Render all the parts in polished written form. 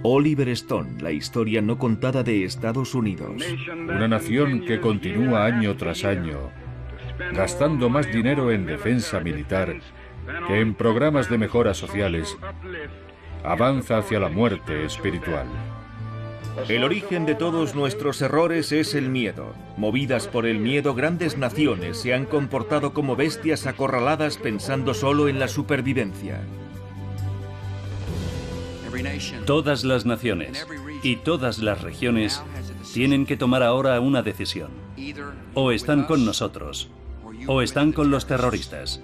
Oliver Stone, la historia no contada de Estados Unidos. Una nación que continúa año tras año gastando más dinero en defensa militar que en programas de mejoras sociales, avanza hacia la muerte espiritual. El origen de todos nuestros errores es el miedo. Movidas por el miedo, grandes naciones se han comportado como bestias acorraladas pensando solo en la supervivencia. Todas las naciones y todas las regiones tienen que tomar ahora una decisión. O están con nosotros, o están con los terroristas.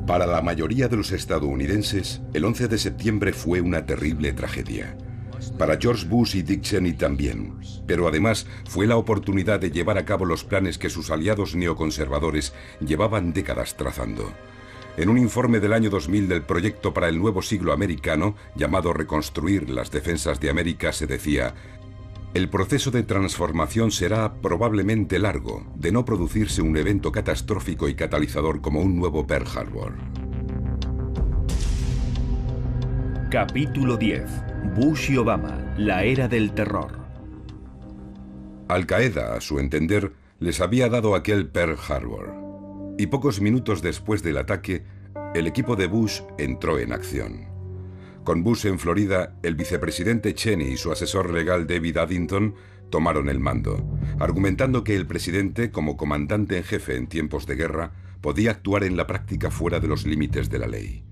Para la mayoría de los estadounidenses, el 11 de septiembre fue una terrible tragedia. Para George Bush y Dick Cheney también, pero además fue la oportunidad de llevar a cabo los planes que sus aliados neoconservadores llevaban décadas trazando. En un informe del año 2000 del Proyecto para el Nuevo Siglo Americano, llamado Reconstruir las Defensas de América, se decía: el proceso de transformación será probablemente largo, de no producirse un evento catastrófico y catalizador como un nuevo Pearl Harbor. Capítulo 10. Bush y Obama, la era del terror. Al-Qaeda, a su entender, les había dado aquel Pearl Harbor. Y pocos minutos después del ataque, el equipo de Bush entró en acción. Con Bush en Florida, el vicepresidente Cheney y su asesor legal David Addington tomaron el mando, argumentando que el presidente, como comandante en jefe en tiempos de guerra, podía actuar en la práctica fuera de los límites de la ley.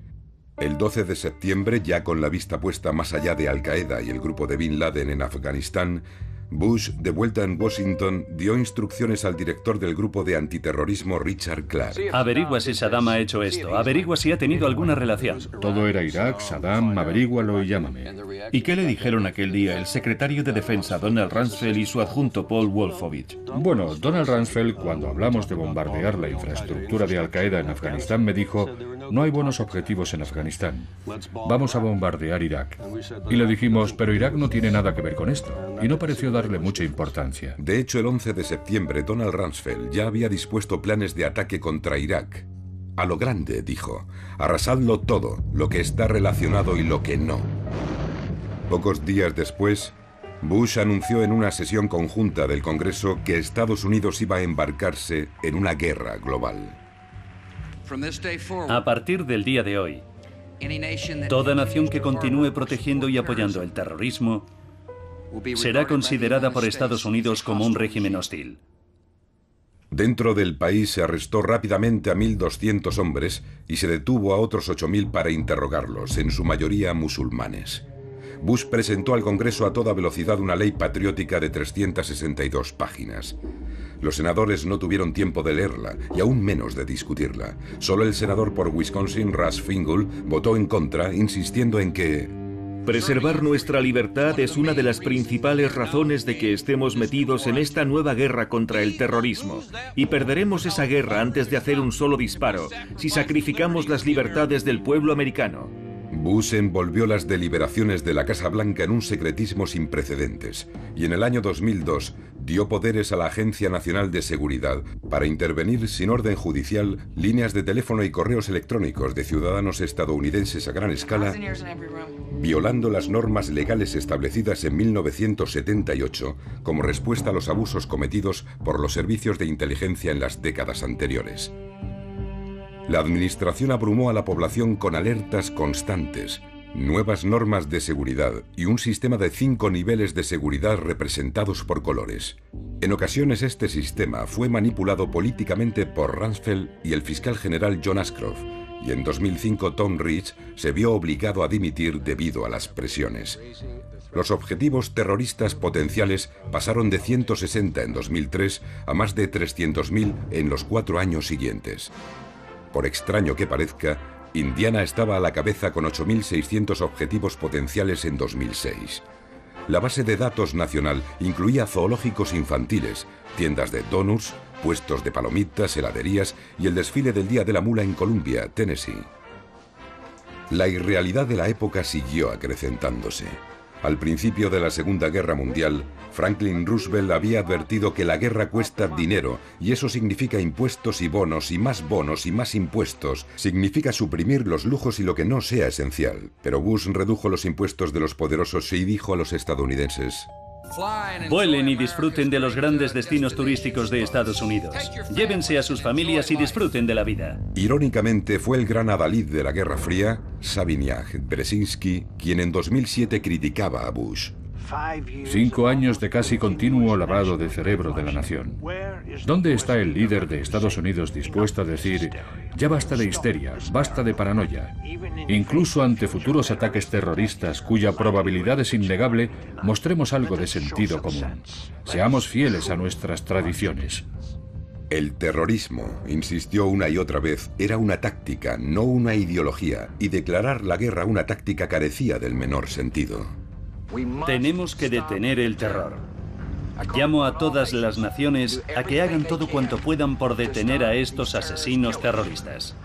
El 12 de septiembre, ya con la vista puesta más allá de Al-Qaeda y el grupo de Bin Laden en Afganistán, Bush, de vuelta en Washington, dio instrucciones al director del grupo de antiterrorismo Richard Clark. Averigua si Saddam ha hecho esto, averigua si ha tenido alguna relación. Todo era Irak, Saddam, averígualo y llámame. ¿Y qué le dijeron aquel día el secretario de Defensa Donald Rumsfeld y su adjunto Paul Wolfowitz? Bueno, Donald Rumsfeld, cuando hablamos de bombardear la infraestructura de Al-Qaeda en Afganistán, me dijo: no hay buenos objetivos en Afganistán. Vamos a bombardear Irak. Y le dijimos: pero Irak no tiene nada que ver con esto. Y no pareció darle mucha importancia. De hecho, el 11 de septiembre, Donald Rumsfeld ya había dispuesto planes de ataque contra Irak. A lo grande, dijo. Arrasadlo todo, lo que está relacionado y lo que no. Pocos días después, Bush anunció en una sesión conjunta del Congreso que Estados Unidos iba a embarcarse en una guerra global. A partir del día de hoy, toda nación que continúe protegiendo y apoyando el terrorismo será considerada por Estados Unidos como un régimen hostil. Dentro del país se arrestó rápidamente a 1.200 hombres y se detuvo a otros 8.000 para interrogarlos, en su mayoría musulmanes. Bush presentó al Congreso a toda velocidad una ley patriótica de 362 páginas. Los senadores no tuvieron tiempo de leerla y aún menos de discutirla. Solo el senador por Wisconsin, Russ Feingold, votó en contra, insistiendo en que preservar nuestra libertad es una de las principales razones de que estemos metidos en esta nueva guerra contra el terrorismo. Y perderemos esa guerra antes de hacer un solo disparo, si sacrificamos las libertades del pueblo americano. Bush envolvió las deliberaciones de la Casa Blanca en un secretismo sin precedentes y en el año 2002 dio poderes a la Agencia Nacional de Seguridad para intervenir sin orden judicial líneas de teléfono y correos electrónicos de ciudadanos estadounidenses a gran escala, violando las normas legales establecidas en 1978 como respuesta a los abusos cometidos por los servicios de inteligencia en las décadas anteriores. La administración abrumó a la población con alertas constantes, nuevas normas de seguridad y un sistema de 5 niveles de seguridad representados por colores. En ocasiones este sistema fue manipulado políticamente por Rumsfeld y el fiscal general John Ashcroft, y en 2005 Tom Ridge se vio obligado a dimitir debido a las presiones. Los objetivos terroristas potenciales pasaron de 160 en 2003 a más de 300.000 en los 4 años siguientes. Por extraño que parezca, Indiana estaba a la cabeza con 8.600 objetivos potenciales en 2006. La base de datos nacional incluía zoológicos infantiles, tiendas de donuts, puestos de palomitas, heladerías y el desfile del Día de la Mula en Columbia, Tennessee. La irrealidad de la época siguió acrecentándose. Al principio de la Segunda Guerra Mundial, Franklin Roosevelt había advertido que la guerra cuesta dinero y eso significa impuestos y más impuestos. Significa suprimir los lujos y lo que no sea esencial. Pero Bush redujo los impuestos de los poderosos y dijo a los estadounidenses: vuelen y disfruten de los grandes destinos turísticos de Estados Unidos. Llévense a sus familias y disfruten de la vida. Irónicamente, fue el gran adalid de la Guerra Fría, Savignac Brzezinski, quien en 2007 criticaba a Bush. 5 años de casi continuo lavado de cerebro de la nación. ¿Dónde está el líder de Estados Unidos dispuesto a decir, ya basta de histeria, basta de paranoia? Incluso ante futuros ataques terroristas cuya probabilidad es innegable, mostremos algo de sentido común. Seamos fieles a nuestras tradiciones. El terrorismo, insistió una y otra vez, era una táctica, no una ideología, y declarar la guerra una táctica carecía del menor sentido. Tenemos que detener el terror. Llamo a todas las naciones a que hagan todo cuanto puedan por detener a estos asesinos terroristas.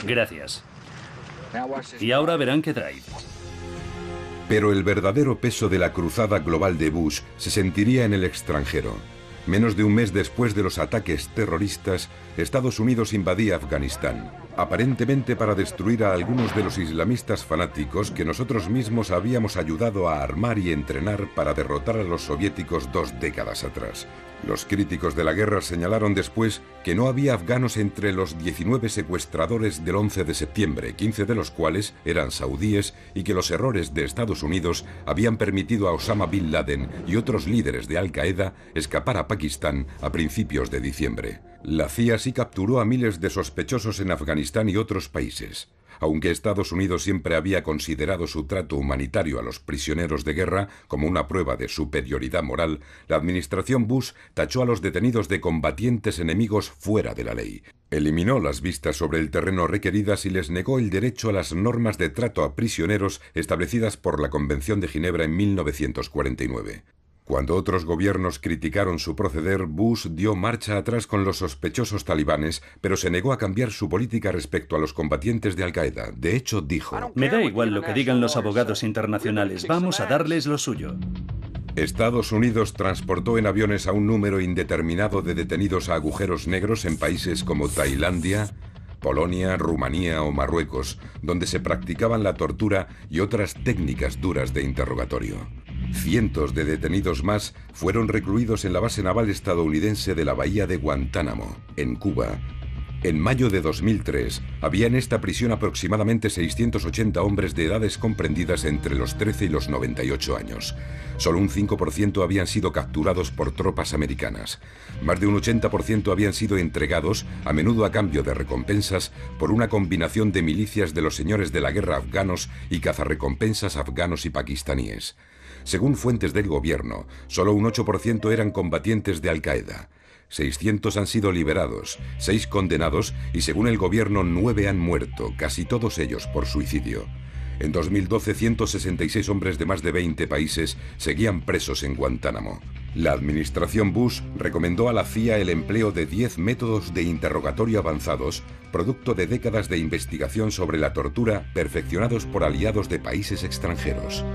Gracias. Y ahora verán qué trae. Pero el verdadero peso de la cruzada global de Bush se sentiría en el extranjero. Menos de un mes después de los ataques terroristas, Estados Unidos invadía Afganistán, aparentemente para destruir a algunos de los islamistas fanáticos que nosotros mismos habíamos ayudado a armar y entrenar para derrotar a los soviéticos 2 décadas atrás. Los críticos de la guerra señalaron después que no había afganos entre los 19 secuestradores del 11 de septiembre, 15 de los cuales eran saudíes, y que los errores de Estados Unidos habían permitido a Osama Bin Laden y otros líderes de Al-Qaeda escapar a Pakistán a principios de diciembre. La CIA sí capturó a miles de sospechosos en Afganistán y otros países. Aunque Estados Unidos siempre había considerado su trato humanitario a los prisioneros de guerra como una prueba de superioridad moral, la administración Bush tachó a los detenidos de combatientes enemigos fuera de la ley. Eliminó las vistas sobre el terreno requeridas y les negó el derecho a las normas de trato a prisioneros establecidas por la Convención de Ginebra en 1949. Cuando otros gobiernos criticaron su proceder, Bush dio marcha atrás con los sospechosos talibanes, pero se negó a cambiar su política respecto a los combatientes de Al-Qaeda. De hecho, dijo: me da igual lo que digan los abogados internacionales, vamos a darles lo suyo. Estados Unidos transportó en aviones a un número indeterminado de detenidos a agujeros negros en países como Tailandia, Polonia, Rumanía o Marruecos, donde se practicaban la tortura y otras técnicas duras de interrogatorio. Cientos de detenidos más fueron recluidos en la base naval estadounidense de la bahía de Guantánamo, en Cuba. En mayo de 2003, había en esta prisión aproximadamente 680 hombres de edades comprendidas entre los 13 y los 98 años. Solo un 5% habían sido capturados por tropas americanas. Más de un 80% habían sido entregados, a menudo a cambio de recompensas, por una combinación de milicias de los señores de la guerra afganos y cazarrecompensas afganos y pakistaníes. Según fuentes del gobierno, solo un 8% eran combatientes de Al-Qaeda. 600 han sido liberados, 6 condenados y según el gobierno 9 han muerto, casi todos ellos por suicidio. En 2012, 166 hombres de más de 20 países seguían presos en Guantánamo. La administración Bush recomendó a la CIA el empleo de 10 métodos de interrogatorio avanzados, producto de décadas de investigación sobre la tortura perfeccionados por aliados de países extranjeros.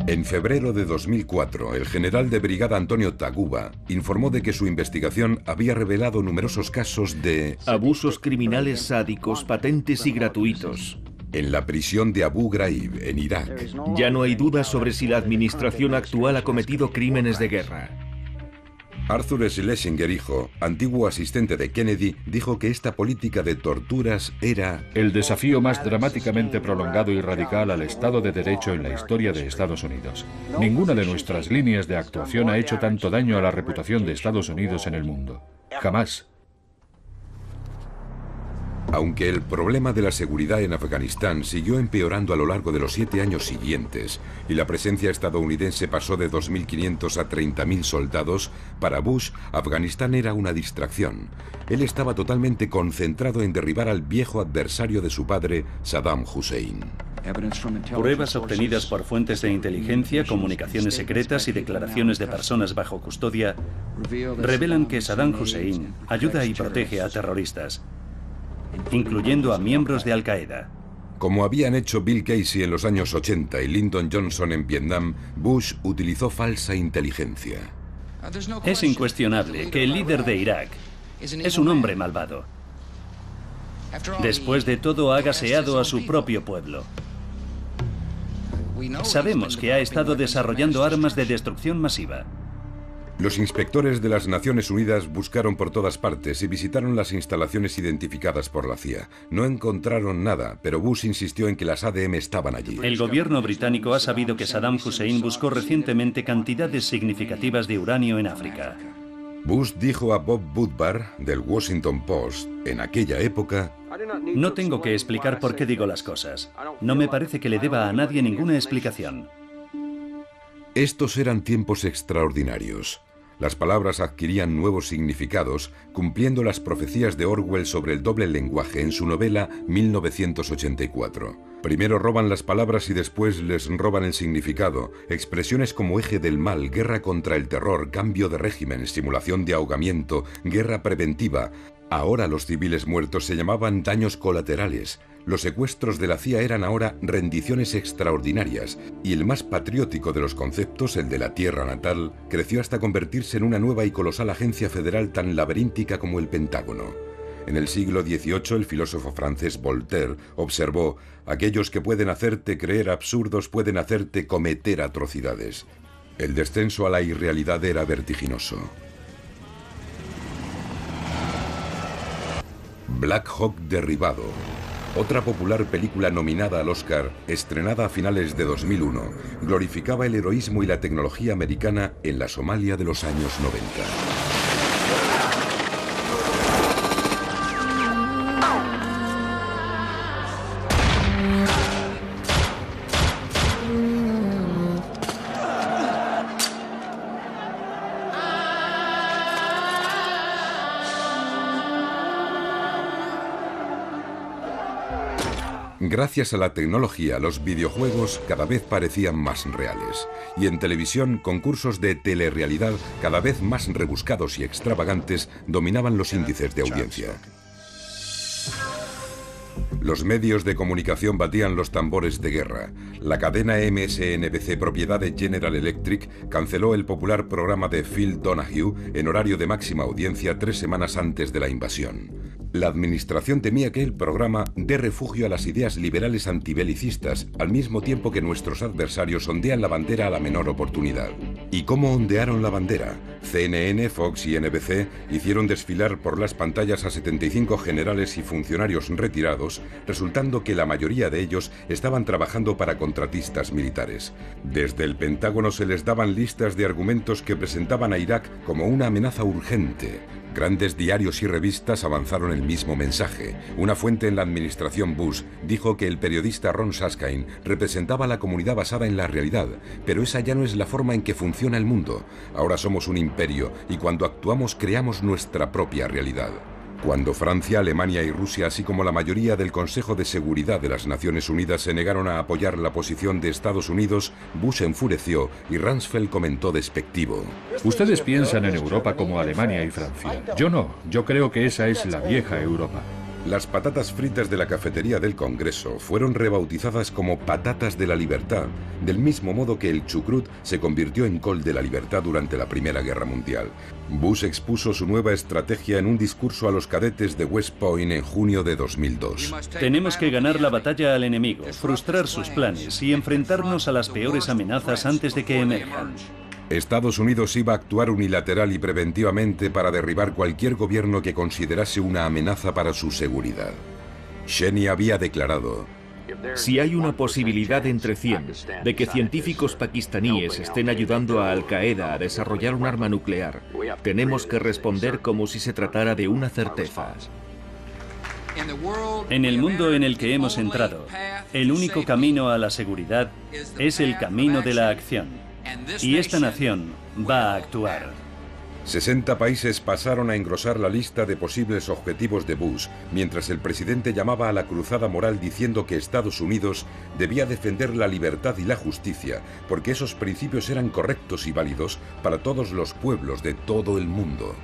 En febrero de 2004, el general de brigada Antonio Taguba informó de que su investigación había revelado numerosos casos de abusos criminales sádicos, patentes y gratuitos en la prisión de Abu Ghraib, en Irak. Ya no hay duda sobre si la administración actual ha cometido crímenes de guerra. Arthur Schlesinger, hijo, antiguo asistente de Kennedy, dijo que esta política de torturas era el desafío más dramáticamente prolongado y radical al Estado de Derecho en la historia de Estados Unidos. Ninguna de nuestras líneas de actuación ha hecho tanto daño a la reputación de Estados Unidos en el mundo. Jamás. Aunque el problema de la seguridad en Afganistán siguió empeorando a lo largo de los 7 años siguientes y la presencia estadounidense pasó de 2.500 a 30.000 soldados, para Bush, Afganistán era una distracción. Él estaba totalmente concentrado en derribar al viejo adversario de su padre, Saddam Hussein. Pruebas obtenidas por fuentes de inteligencia, comunicaciones secretas y declaraciones de personas bajo custodia revelan que Saddam Hussein ayuda y protege a terroristas, incluyendo a miembros de Al-Qaeda. Como habían hecho Bill Casey en los años 80 y Lyndon Johnson en Vietnam, Bush utilizó falsa inteligencia. Es incuestionable que el líder de Irak es un hombre malvado. Después de todo, ha gaseado a su propio pueblo. Sabemos que ha estado desarrollando armas de destrucción masiva. Los inspectores de las Naciones Unidas buscaron por todas partes y visitaron las instalaciones identificadas por la CIA. No encontraron nada, pero Bush insistió en que las ADM estaban allí. El gobierno británico ha sabido que Saddam Hussein buscó recientemente cantidades significativas de uranio en África. Bush dijo a Bob Woodward, del Washington Post, en aquella época: No tengo que explicar por qué digo las cosas. No me parece que le deba a nadie ninguna explicación. Estos eran tiempos extraordinarios. Las palabras adquirían nuevos significados, cumpliendo las profecías de Orwell sobre el doble lenguaje en su novela 1984. Primero roban las palabras y después les roban el significado. Expresiones como eje del mal, guerra contra el terror, cambio de régimen, simulación de ahogamiento, guerra preventiva. Ahora los civiles muertos se llamaban daños colaterales. Los secuestros de la CIA eran ahora rendiciones extraordinarias, y el más patriótico de los conceptos, el de la tierra natal, creció hasta convertirse en una nueva y colosal agencia federal tan laberíntica como el Pentágono. En el siglo XVIII, el filósofo francés Voltaire observó: aquellos que pueden hacerte creer absurdos pueden hacerte cometer atrocidades. El descenso a la irrealidad era vertiginoso. Black Hawk derribado. Otra popular película nominada al Oscar, estrenada a finales de 2001, glorificaba el heroísmo y la tecnología americana en la Somalia de los años 90. Gracias a la tecnología, los videojuegos cada vez parecían más reales. Y en televisión, concursos de telerrealidad cada vez más rebuscados y extravagantes dominaban los índices de audiencia. Los medios de comunicación batían los tambores de guerra. La cadena MSNBC, propiedad de General Electric, canceló el popular programa de Phil Donahue en horario de máxima audiencia 3 semanas antes de la invasión. La administración temía que el programa dé refugio a las ideas liberales antibelicistas, al mismo tiempo que nuestros adversarios ondean la bandera a la menor oportunidad. ¿Y cómo ondearon la bandera? CNN, Fox y NBC hicieron desfilar por las pantallas a 75 generales y funcionarios retirados, resultando que la mayoría de ellos estaban trabajando para contratistas militares. Desde el Pentágono se les daban listas de argumentos que presentaban a Irak como una amenaza urgente. Grandes diarios y revistas avanzaron el mismo mensaje. Una fuente en la administración Bush dijo que el periodista Ron Suskind representaba a la comunidad basada en la realidad, pero esa ya no es la forma en que funciona el mundo. Ahora somos un imperio y cuando actuamos creamos nuestra propia realidad. Cuando Francia, Alemania y Rusia, así como la mayoría del Consejo de Seguridad de las Naciones Unidas, se negaron a apoyar la posición de Estados Unidos, Bush enfureció y Rumsfeld comentó despectivo: Ustedes piensan en Europa como Alemania y Francia. Yo no. Yo creo que esa es la vieja Europa. Las patatas fritas de la cafetería del Congreso fueron rebautizadas como patatas de la libertad, del mismo modo que el chucrut se convirtió en col de la libertad durante la Primera Guerra Mundial. Bush expuso su nueva estrategia en un discurso a los cadetes de West Point en junio de 2002. Tenemos que ganar la batalla al enemigo, frustrar sus planes y enfrentarnos a las peores amenazas antes de que emerjan. Estados Unidos iba a actuar unilateral y preventivamente para derribar cualquier gobierno que considerase una amenaza para su seguridad. Cheney había declarado: si hay una posibilidad entre 100 de que científicos pakistaníes estén ayudando a Al-Qaeda a desarrollar un arma nuclear, tenemos que responder como si se tratara de una certeza. En el mundo en el que hemos entrado, el único camino a la seguridad es el camino de la acción. Y esta nación va a actuar. 60 países pasaron a engrosar la lista de posibles objetivos de Bush, mientras el presidente llamaba a la cruzada moral diciendo que Estados Unidos debía defender la libertad y la justicia, porque esos principios eran correctos y válidos para todos los pueblos de todo el mundo.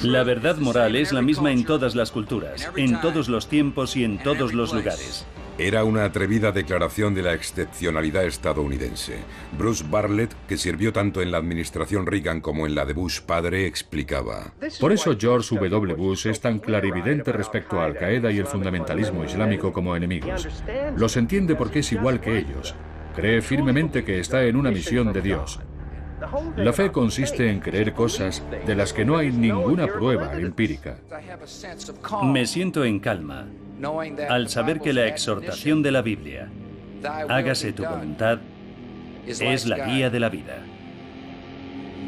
La verdad moral es la misma en todas las culturas, en todos los tiempos y en todos los lugares. Era una atrevida declaración de la excepcionalidad estadounidense. Bruce Bartlett, que sirvió tanto en la administración Reagan como en la de Bush padre, explicaba: Por eso George W. Bush es tan clarividente respecto a Al-Qaeda y el fundamentalismo islámico como enemigos. Los entiende porque es igual que ellos. Cree firmemente que está en una misión de Dios. La fe consiste en creer cosas de las que no hay ninguna prueba empírica. Me siento en calma al saber que la exhortación de la Biblia, hágase tu voluntad, es la guía de la vida.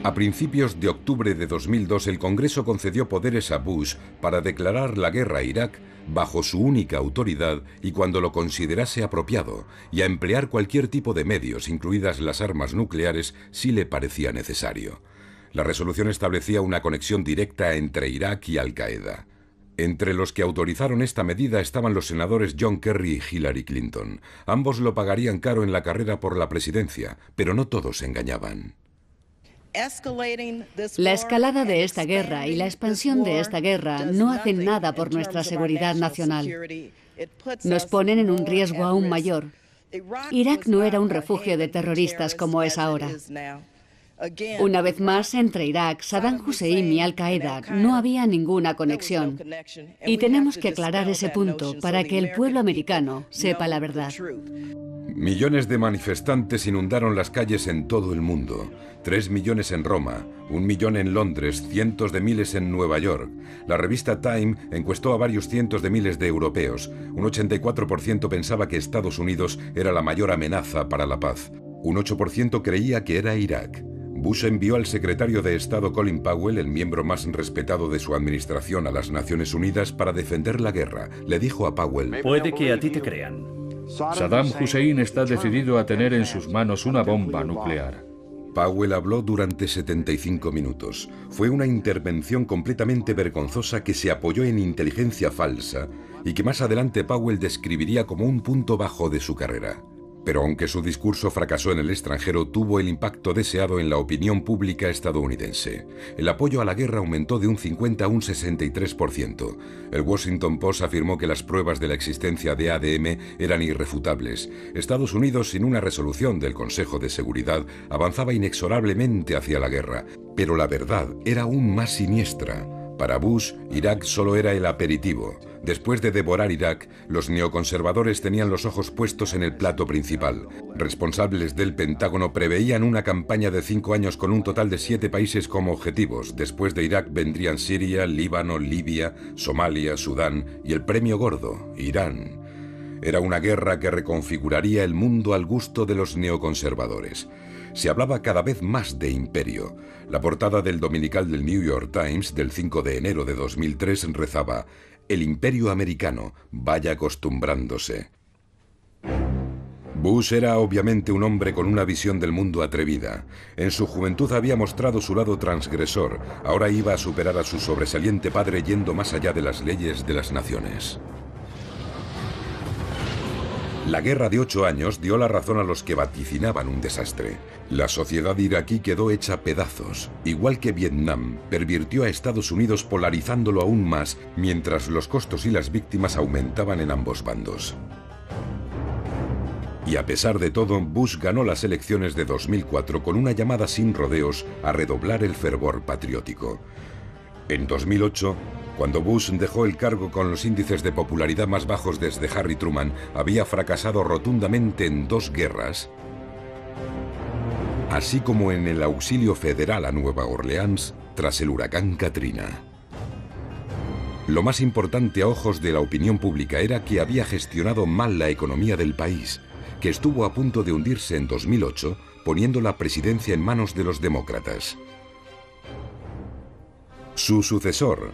A principios de octubre de 2002, el Congreso concedió poderes a Bush para declarar la guerra a Irak bajo su única autoridad y cuando lo considerase apropiado, y a emplear cualquier tipo de medios, incluidas las armas nucleares, si le parecía necesario. La resolución establecía una conexión directa entre Irak y Al-Qaeda. Entre los que autorizaron esta medida estaban los senadores John Kerry y Hillary Clinton. Ambos lo pagarían caro en la carrera por la presidencia, pero no todos engañaban. La escalada de esta guerra y la expansión de esta guerra no hacen nada por nuestra seguridad nacional. Nos ponen en un riesgo aún mayor. Irak no era un refugio de terroristas como es ahora. Una vez más, entre Irak, Saddam Hussein y Al-Qaeda no había ninguna conexión. Y tenemos que aclarar ese punto para que el pueblo americano sepa la verdad. Millones de manifestantes inundaron las calles en todo el mundo. 3 millones en Roma, 1 millón en Londres, cientos de miles en Nueva York. La revista Time encuestó a varios cientos de miles de europeos. Un 84% pensaba que Estados Unidos era la mayor amenaza para la paz. Un 8% creía que era Irak. Bush envió al secretario de Estado Colin Powell, el miembro más respetado de su administración, a las Naciones Unidas para defender la guerra. Le dijo a Powell: Puede que a ti te crean. Saddam Hussein está decidido a tener en sus manos una bomba nuclear. Powell habló durante 75 minutos. Fue una intervención completamente vergonzosa que se apoyó en inteligencia falsa y que más adelante Powell describiría como un punto bajo de su carrera. Pero aunque su discurso fracasó en el extranjero, tuvo el impacto deseado en la opinión pública estadounidense. El apoyo a la guerra aumentó de un 50 a un 63%. El Washington Post afirmó que las pruebas de la existencia de ADM eran irrefutables. Estados Unidos, sin una resolución del Consejo de Seguridad, avanzaba inexorablemente hacia la guerra. Pero la verdad era aún más siniestra. Para Bush, Irak solo era el aperitivo. Después de devorar Irak, los neoconservadores tenían los ojos puestos en el plato principal. Responsables del Pentágono preveían una campaña de 5 años con un total de 7 países como objetivos. Después de Irak vendrían Siria, Líbano, Libia, Somalia, Sudán y el premio gordo, Irán. Era una guerra que reconfiguraría el mundo al gusto de los neoconservadores. Se hablaba cada vez más de imperio. La portada del dominical del New York Times del 5 de enero de 2003 rezaba: «El imperio americano vaya acostumbrándose». Bush era obviamente un hombre con una visión del mundo atrevida. En su juventud había mostrado su lado transgresor. Ahora iba a superar a su sobresaliente padre yendo más allá de las leyes de las naciones. La guerra de 8 años dio la razón a los que vaticinaban un desastre. La sociedad iraquí quedó hecha pedazos. Igual que Vietnam, pervirtió a Estados Unidos polarizándolo aún más, mientras los costos y las víctimas aumentaban en ambos bandos. Y a pesar de todo, Bush ganó las elecciones de 2004 con una llamada sin rodeos a redoblar el fervor patriótico. En 2008, cuando Bush dejó el cargo con los índices de popularidad más bajos desde Harry Truman, había fracasado rotundamente en 2 guerras, así como en el auxilio federal a Nueva Orleans tras el huracán Katrina. Lo más importante a ojos de la opinión pública era que había gestionado mal la economía del país, que estuvo a punto de hundirse en 2008, poniendo la presidencia en manos de los demócratas. Su sucesor,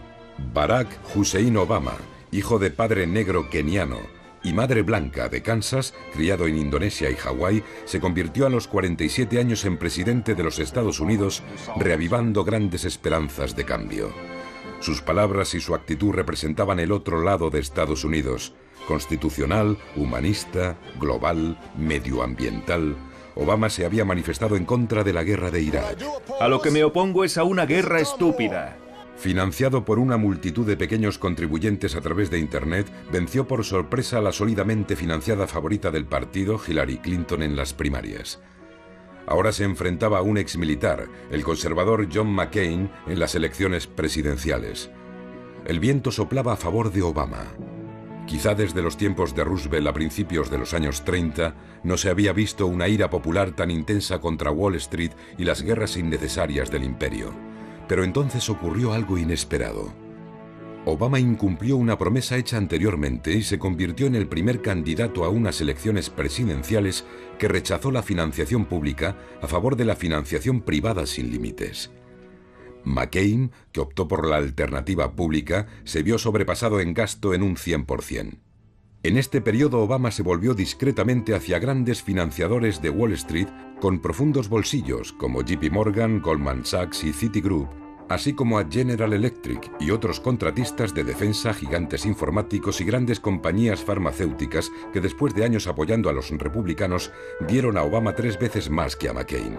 Barack Hussein Obama, hijo de padre negro keniano, y madre blanca de Kansas, criado en Indonesia y Hawái, se convirtió a los 47 años en presidente de los Estados Unidos, reavivando grandes esperanzas de cambio. Sus palabras y su actitud representaban el otro lado de Estados Unidos, constitucional, humanista, global, medioambiental. Obama se había manifestado en contra de la guerra de Irak. A lo que me opongo es a una guerra estúpida. Financiado por una multitud de pequeños contribuyentes a través de Internet, venció por sorpresa a la sólidamente financiada favorita del partido, Hillary Clinton, en las primarias. Ahora se enfrentaba a un exmilitar, el conservador John McCain, en las elecciones presidenciales. El viento soplaba a favor de Obama. Quizá desde los tiempos de Roosevelt a principios de los años 30 no se había visto una ira popular tan intensa contra Wall Street y las guerras innecesarias del imperio. Pero entonces ocurrió algo inesperado. Obama incumplió una promesa hecha anteriormente y se convirtió en el primer candidato a unas elecciones presidenciales que rechazó la financiación pública a favor de la financiación privada sin límites. McCain, que optó por la alternativa pública, se vio sobrepasado en gasto en un 100%. En este periodo Obama se volvió discretamente hacia grandes financiadores de Wall Street con profundos bolsillos como JP Morgan, Goldman Sachs y Citigroup, así como a General Electric y otros contratistas de defensa, gigantes informáticos y grandes compañías farmacéuticas que después de años apoyando a los republicanos dieron a Obama 3 veces más que a McCain.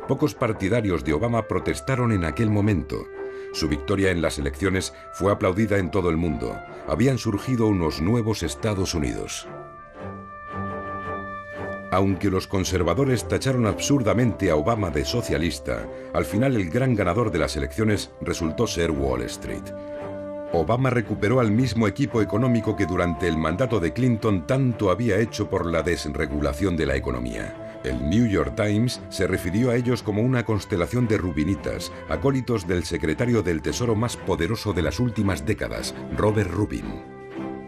Pocos partidarios de Obama protestaron en aquel momento. Su victoria en las elecciones fue aplaudida en todo el mundo. Habían surgido unos nuevos Estados Unidos. Aunque los conservadores tacharon absurdamente a Obama de socialista, al final el gran ganador de las elecciones resultó ser Wall Street. Obama recuperó al mismo equipo económico que durante el mandato de Clinton tanto había hecho por la desregulación de la economía. El New York Times se refirió a ellos como una constelación de rubinitas, acólitos del secretario del Tesoro más poderoso de las últimas décadas, Robert Rubin.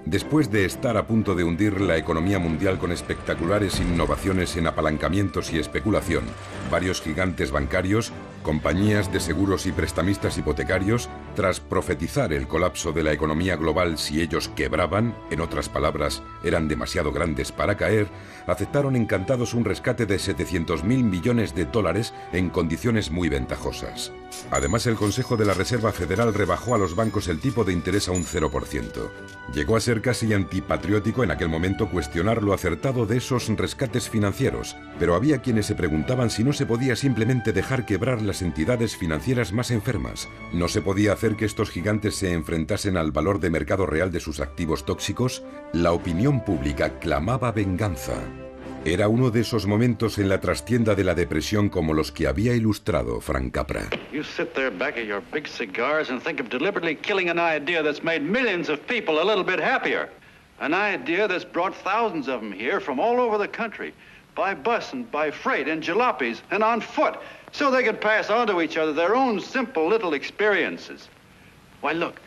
Después de estar a punto de hundir la economía mundial con espectaculares innovaciones en apalancamientos y especulación, varios gigantes bancarios, compañías de seguros y prestamistas hipotecarios, tras profetizar el colapso de la economía global si ellos quebraban, en otras palabras, eran demasiado grandes para caer, aceptaron encantados un rescate de 700.000 millones de dólares en condiciones muy ventajosas. Además, el Consejo de la Reserva Federal rebajó a los bancos el tipo de interés a un 0%. Llegó a ser casi antipatriótico en aquel momento cuestionar lo acertado de esos rescates financieros, pero había quienes se preguntaban si no se podía simplemente dejar quebrar las entidades financieras más enfermas. ¿No se podía hacer que estos gigantes se enfrentasen al valor de mercado real de sus activos tóxicos? La opinión pública clamaba venganza. Era uno de esos momentos en la trastienda de la depresión como los que había ilustrado Frank Capra. You sit there back of your big cigars and think of deliberately killing an idea that's made millions of people a little bit happier. An idea that's brought thousands of them here from all over the country, by bus and by freight and jalopies and on foot, so they could pass on to each other their own simple little experiences. Why, look,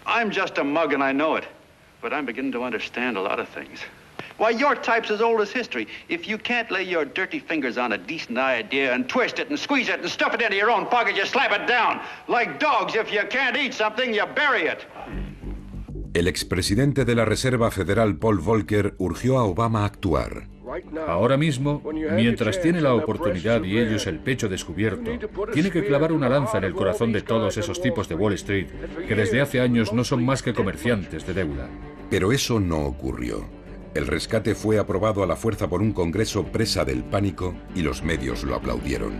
I'm just a mug and I know it, but I'm beginning to understand a lot of things. Why, your type's as old as history. If you can't lay your dirty fingers on a decent idea and twist it and squeeze it and stuff it into your own pocket, you slap it down. Like dogs, if you can't eat something, you bury it. El expresidente de la Reserva Federal, Paul Volcker, urgió a Obama a actuar. Ahora mismo, mientras tiene la oportunidad y ellos el pecho descubierto, tiene que clavar una lanza en el corazón de todos esos tipos de Wall Street, que desde hace años no son más que comerciantes de deuda. Pero eso no ocurrió. El rescate fue aprobado a la fuerza por un Congreso presa del pánico y los medios lo aplaudieron.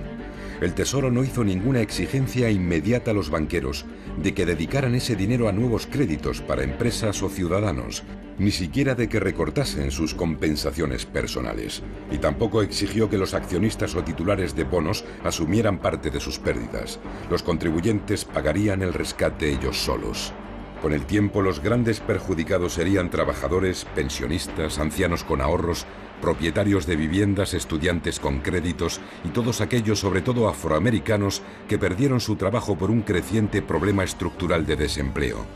El Tesoro no hizo ninguna exigencia inmediata a los banqueros de que dedicaran ese dinero a nuevos créditos para empresas o ciudadanos, ni siquiera de que recortasen sus compensaciones personales, y tampoco exigió que los accionistas o titulares de bonos asumieran parte de sus pérdidas. Los contribuyentes pagarían el rescate ellos solos. Con el tiempo, los grandes perjudicados serían trabajadores, pensionistas, ancianos con ahorros, propietarios de viviendas, estudiantes con créditos y todos aquellos, sobre todo afroamericanos, que perdieron su trabajo por un creciente problema estructural de desempleo.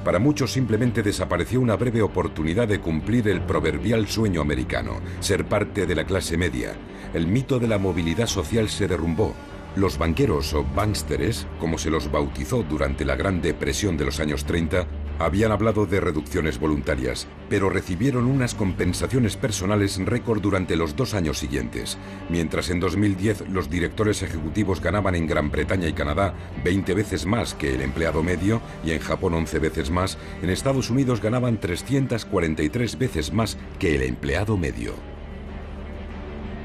Para muchos simplemente desapareció una breve oportunidad de cumplir el proverbial sueño americano, ser parte de la clase media. El mito de la movilidad social se derrumbó. Los banqueros o banksteres, como se los bautizó durante la Gran Depresión de los años 30, Habían hablado de reducciones voluntarias, pero recibieron unas compensaciones personales récord durante los 2 años siguientes, mientras en 2010 los directores ejecutivos ganaban en Gran Bretaña y Canadá 20 veces más que el empleado medio y en Japón 11 veces más, en Estados Unidos ganaban 343 veces más que el empleado medio.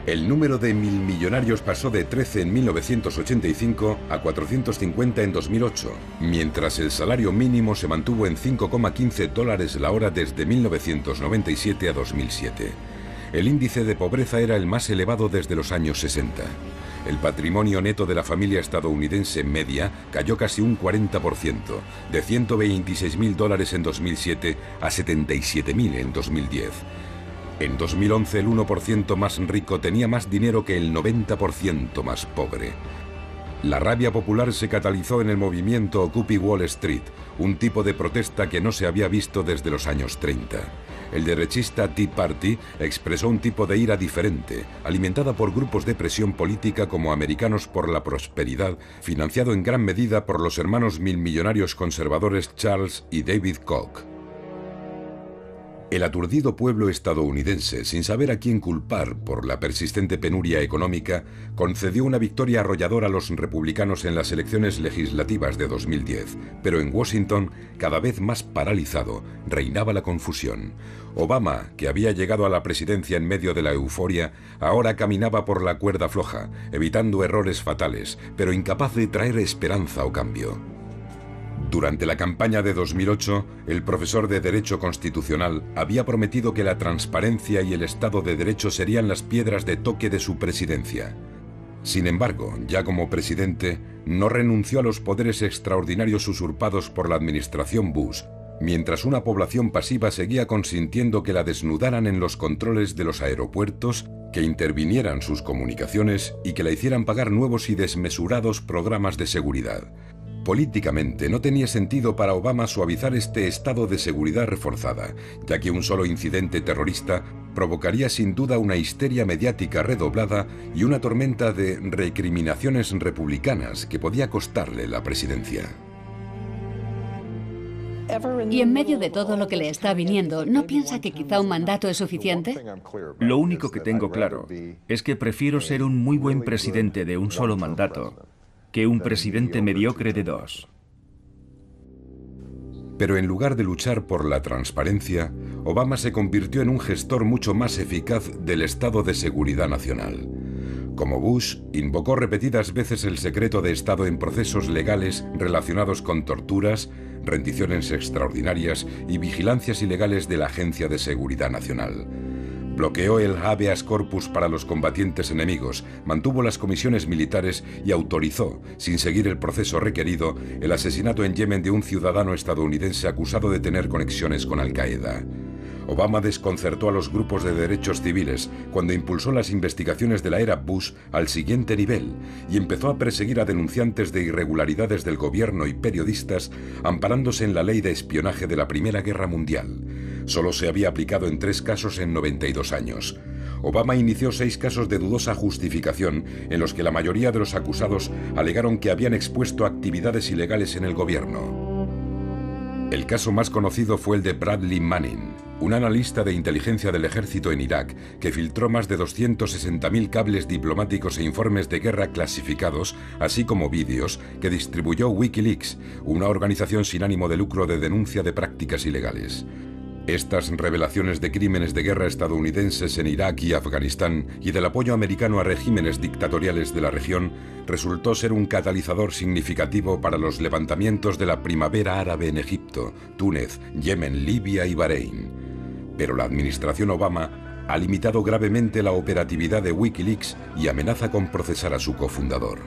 El número de milmillonarios pasó de 13 en 1985 a 450 en 2008, mientras el salario mínimo se mantuvo en $5,15 la hora desde 1997 a 2007. El índice de pobreza era el más elevado desde los años 60. El patrimonio neto de la familia estadounidense media cayó casi un 40%, de $126.000 en 2007 a $77.000 en 2010. En 2011 el 1% más rico tenía más dinero que el 90% más pobre. La rabia popular se catalizó en el movimiento Occupy Wall Street, un tipo de protesta que no se había visto desde los años 30. El derechista Tea Party expresó un tipo de ira diferente, alimentada por grupos de presión política como Americanos por la Prosperidad, financiado en gran medida por los hermanos milmillonarios conservadores Charles y David Koch. El aturdido pueblo estadounidense, sin saber a quién culpar por la persistente penuria económica, concedió una victoria arrolladora a los republicanos en las elecciones legislativas de 2010, pero en Washington, cada vez más paralizado, reinaba la confusión. Obama, que había llegado a la presidencia en medio de la euforia, ahora caminaba por la cuerda floja, evitando errores fatales, pero incapaz de traer esperanza o cambio. Durante la campaña de 2008, el profesor de Derecho Constitucional había prometido que la transparencia y el Estado de Derecho serían las piedras de toque de su presidencia. Sin embargo, ya como presidente, no renunció a los poderes extraordinarios usurpados por la administración Bush, mientras una población pasiva seguía consintiendo que la desnudaran en los controles de los aeropuertos, que intervinieran sus comunicaciones y que la hicieran pagar nuevos y desmesurados programas de seguridad. Políticamente no tenía sentido para Obama suavizar este estado de seguridad reforzada, ya que un solo incidente terrorista provocaría sin duda una histeria mediática redoblada y una tormenta de recriminaciones republicanas que podía costarle la presidencia. Y en medio de todo lo que le está viniendo, ¿no piensa que quizá un mandato es suficiente? Lo único que tengo claro es que prefiero ser un muy buen presidente de un solo mandato que un presidente mediocre de 2. Pero en lugar de luchar por la transparencia, Obama se convirtió en un gestor mucho más eficaz del estado de seguridad nacional. Como Bush, invocó repetidas veces el secreto de Estado en procesos legales relacionados con torturas, rendiciones extraordinarias y vigilancias ilegales de la Agencia de Seguridad Nacional. Bloqueó el habeas corpus para los combatientes enemigos, mantuvo las comisiones militares y autorizó, sin seguir el proceso requerido, el asesinato en Yemen de un ciudadano estadounidense acusado de tener conexiones con Al-Qaeda. Obama desconcertó a los grupos de derechos civiles cuando impulsó las investigaciones de la era Bush al siguiente nivel y empezó a perseguir a denunciantes de irregularidades del gobierno y periodistas amparándose en la ley de espionaje de la Primera Guerra Mundial. Solo se había aplicado en 3 casos en 92 años. Obama inició 6 casos de dudosa justificación en los que la mayoría de los acusados alegaron que habían expuesto actividades ilegales en el gobierno. El caso más conocido fue el de Bradley Manning, un analista de inteligencia del ejército en Irak que filtró más de 260.000 cables diplomáticos e informes de guerra clasificados, así como vídeos que distribuyó Wikileaks, una organización sin ánimo de lucro de denuncia de prácticas ilegales. Estas revelaciones de crímenes de guerra estadounidenses en Irak y Afganistán y del apoyo americano a regímenes dictatoriales de la región resultó ser un catalizador significativo para los levantamientos de la primavera árabe en Egipto, Túnez, Yemen, Libia y Bahrein. Pero la administración Obama ha limitado gravemente la operatividad de Wikileaks y amenaza con procesar a su cofundador.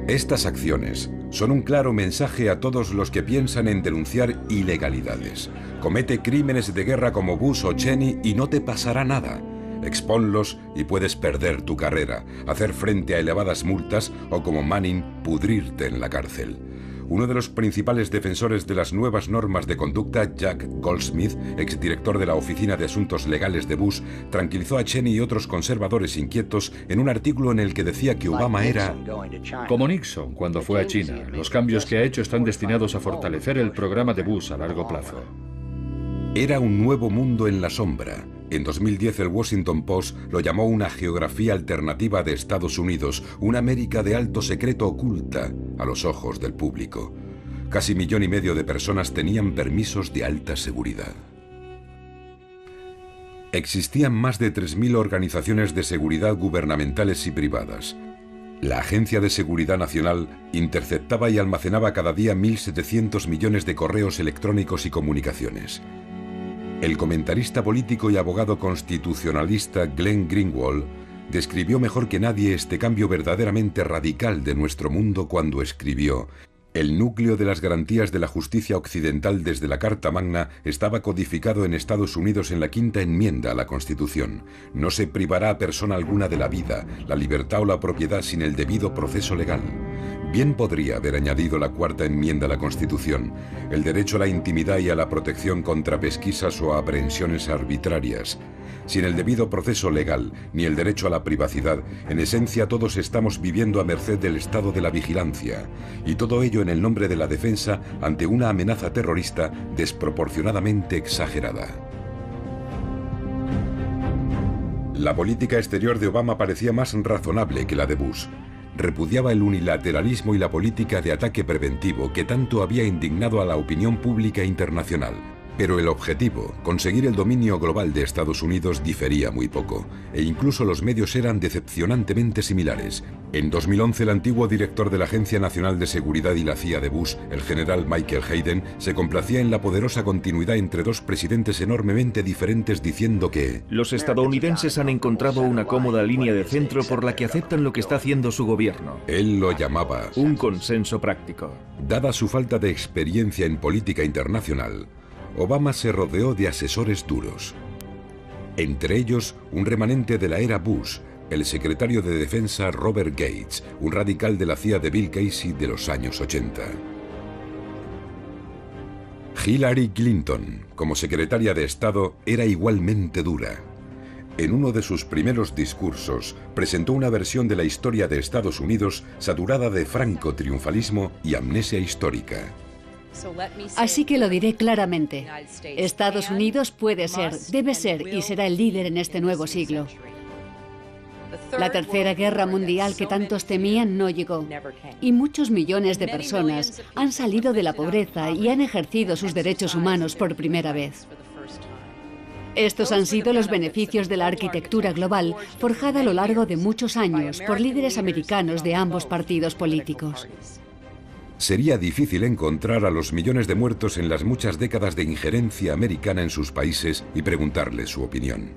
Estas acciones son un claro mensaje a todos los que piensan en denunciar ilegalidades. Comete crímenes de guerra como Bush o Cheney y no te pasará nada. Expónlos y puedes perder tu carrera, hacer frente a elevadas multas o, como Manning, pudrirte en la cárcel. Uno de los principales defensores de las nuevas normas de conducta, Jack Goldsmith, exdirector de la Oficina de Asuntos Legales de Bush, tranquilizó a Cheney y otros conservadores inquietos en un artículo en el que decía que Obama era... Como Nixon cuando fue a China, los cambios que ha hecho están destinados a fortalecer el programa de Bush a largo plazo. Era un nuevo mundo en la sombra. En 2010 el Washington Post lo llamó una geografía alternativa de Estados Unidos, una América de alto secreto oculta a los ojos del público. Casi 1,5 millones de personas tenían permisos de alta seguridad. Existían más de 3.000 organizaciones de seguridad gubernamentales y privadas. La Agencia de Seguridad Nacional interceptaba y almacenaba cada día 1.700 millones de correos electrónicos y comunicaciones. El comentarista político y abogado constitucionalista Glenn Greenwald describió mejor que nadie este cambio verdaderamente radical de nuestro mundo cuando escribió: el núcleo de las garantías de la justicia occidental desde la Carta Magna estaba codificado en Estados Unidos en la Quinta Enmienda a la Constitución. No se privará a persona alguna de la vida, la libertad o la propiedad sin el debido proceso legal. Bien podría haber añadido la Cuarta Enmienda a la Constitución, el derecho a la intimidad y a la protección contra pesquisas o aprehensiones arbitrarias. Sin el debido proceso legal, ni el derecho a la privacidad, en esencia todos estamos viviendo a merced del estado de la vigilancia, y todo ello en el nombre de la defensa ante una amenaza terrorista desproporcionadamente exagerada. La política exterior de Obama parecía más razonable que la de Bush. Repudiaba el unilateralismo y la política de ataque preventivo que tanto había indignado a la opinión pública internacional. Pero el objetivo, conseguir el dominio global de Estados Unidos, difería muy poco, e incluso los medios eran decepcionantemente similares. En 2011, el antiguo director de la Agencia Nacional de Seguridad y la CIA de Bush, el general Michael Hayden, se complacía en la poderosa continuidad entre dos presidentes enormemente diferentes, diciendo que los estadounidenses han encontrado una cómoda línea de centro por la que aceptan lo que está haciendo su gobierno. Él lo llamaba un consenso práctico. Dada su falta de experiencia en política internacional, Obama se rodeó de asesores duros. Entre ellos, un remanente de la era Bush, el secretario de Defensa Robert Gates, un radical de la CIA de Bill Casey de los años 80. Hillary Clinton, como secretaria de Estado, era igualmente dura. En uno de sus primeros discursos, presentó una versión de la historia de Estados Unidos saturada de franco-triunfalismo y amnesia histórica. Así que lo diré claramente. Estados Unidos puede ser, debe ser y será el líder en este nuevo siglo. La Tercera Guerra Mundial que tantos temían no llegó, y muchos millones de personas han salido de la pobreza y han ejercido sus derechos humanos por primera vez. Estos han sido los beneficios de la arquitectura global forjada a lo largo de muchos años por líderes americanos de ambos partidos políticos. Sería difícil encontrar a los millones de muertos en las muchas décadas de injerencia americana en sus países y preguntarles su opinión.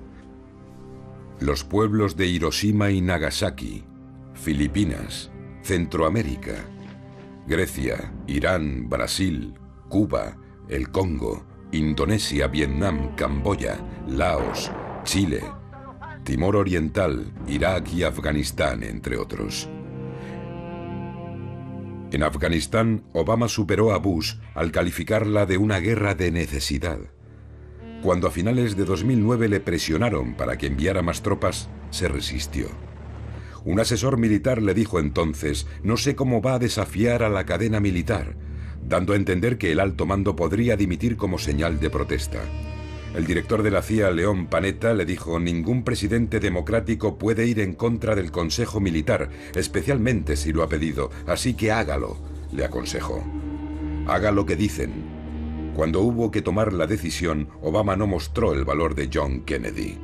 Los pueblos de Hiroshima y Nagasaki, Filipinas, Centroamérica, Grecia, Irán, Brasil, Cuba, el Congo, Indonesia, Vietnam, Camboya, Laos, Chile, Timor Oriental, Irak y Afganistán, entre otros. En Afganistán, Obama superó a Bush al calificarla de una guerra de necesidad. Cuando a finales de 2009 le presionaron para que enviara más tropas, se resistió. Un asesor militar le dijo entonces: "No sé cómo va a desafiar a la cadena militar", dando a entender que el alto mando podría dimitir como señal de protesta. El director de la CIA, Leon Panetta, le dijo: "Ningún presidente democrático puede ir en contra del Consejo Militar, especialmente si lo ha pedido, así que hágalo", le aconsejó. Haga lo que dicen. Cuando hubo que tomar la decisión, Obama no mostró el valor de John Kennedy.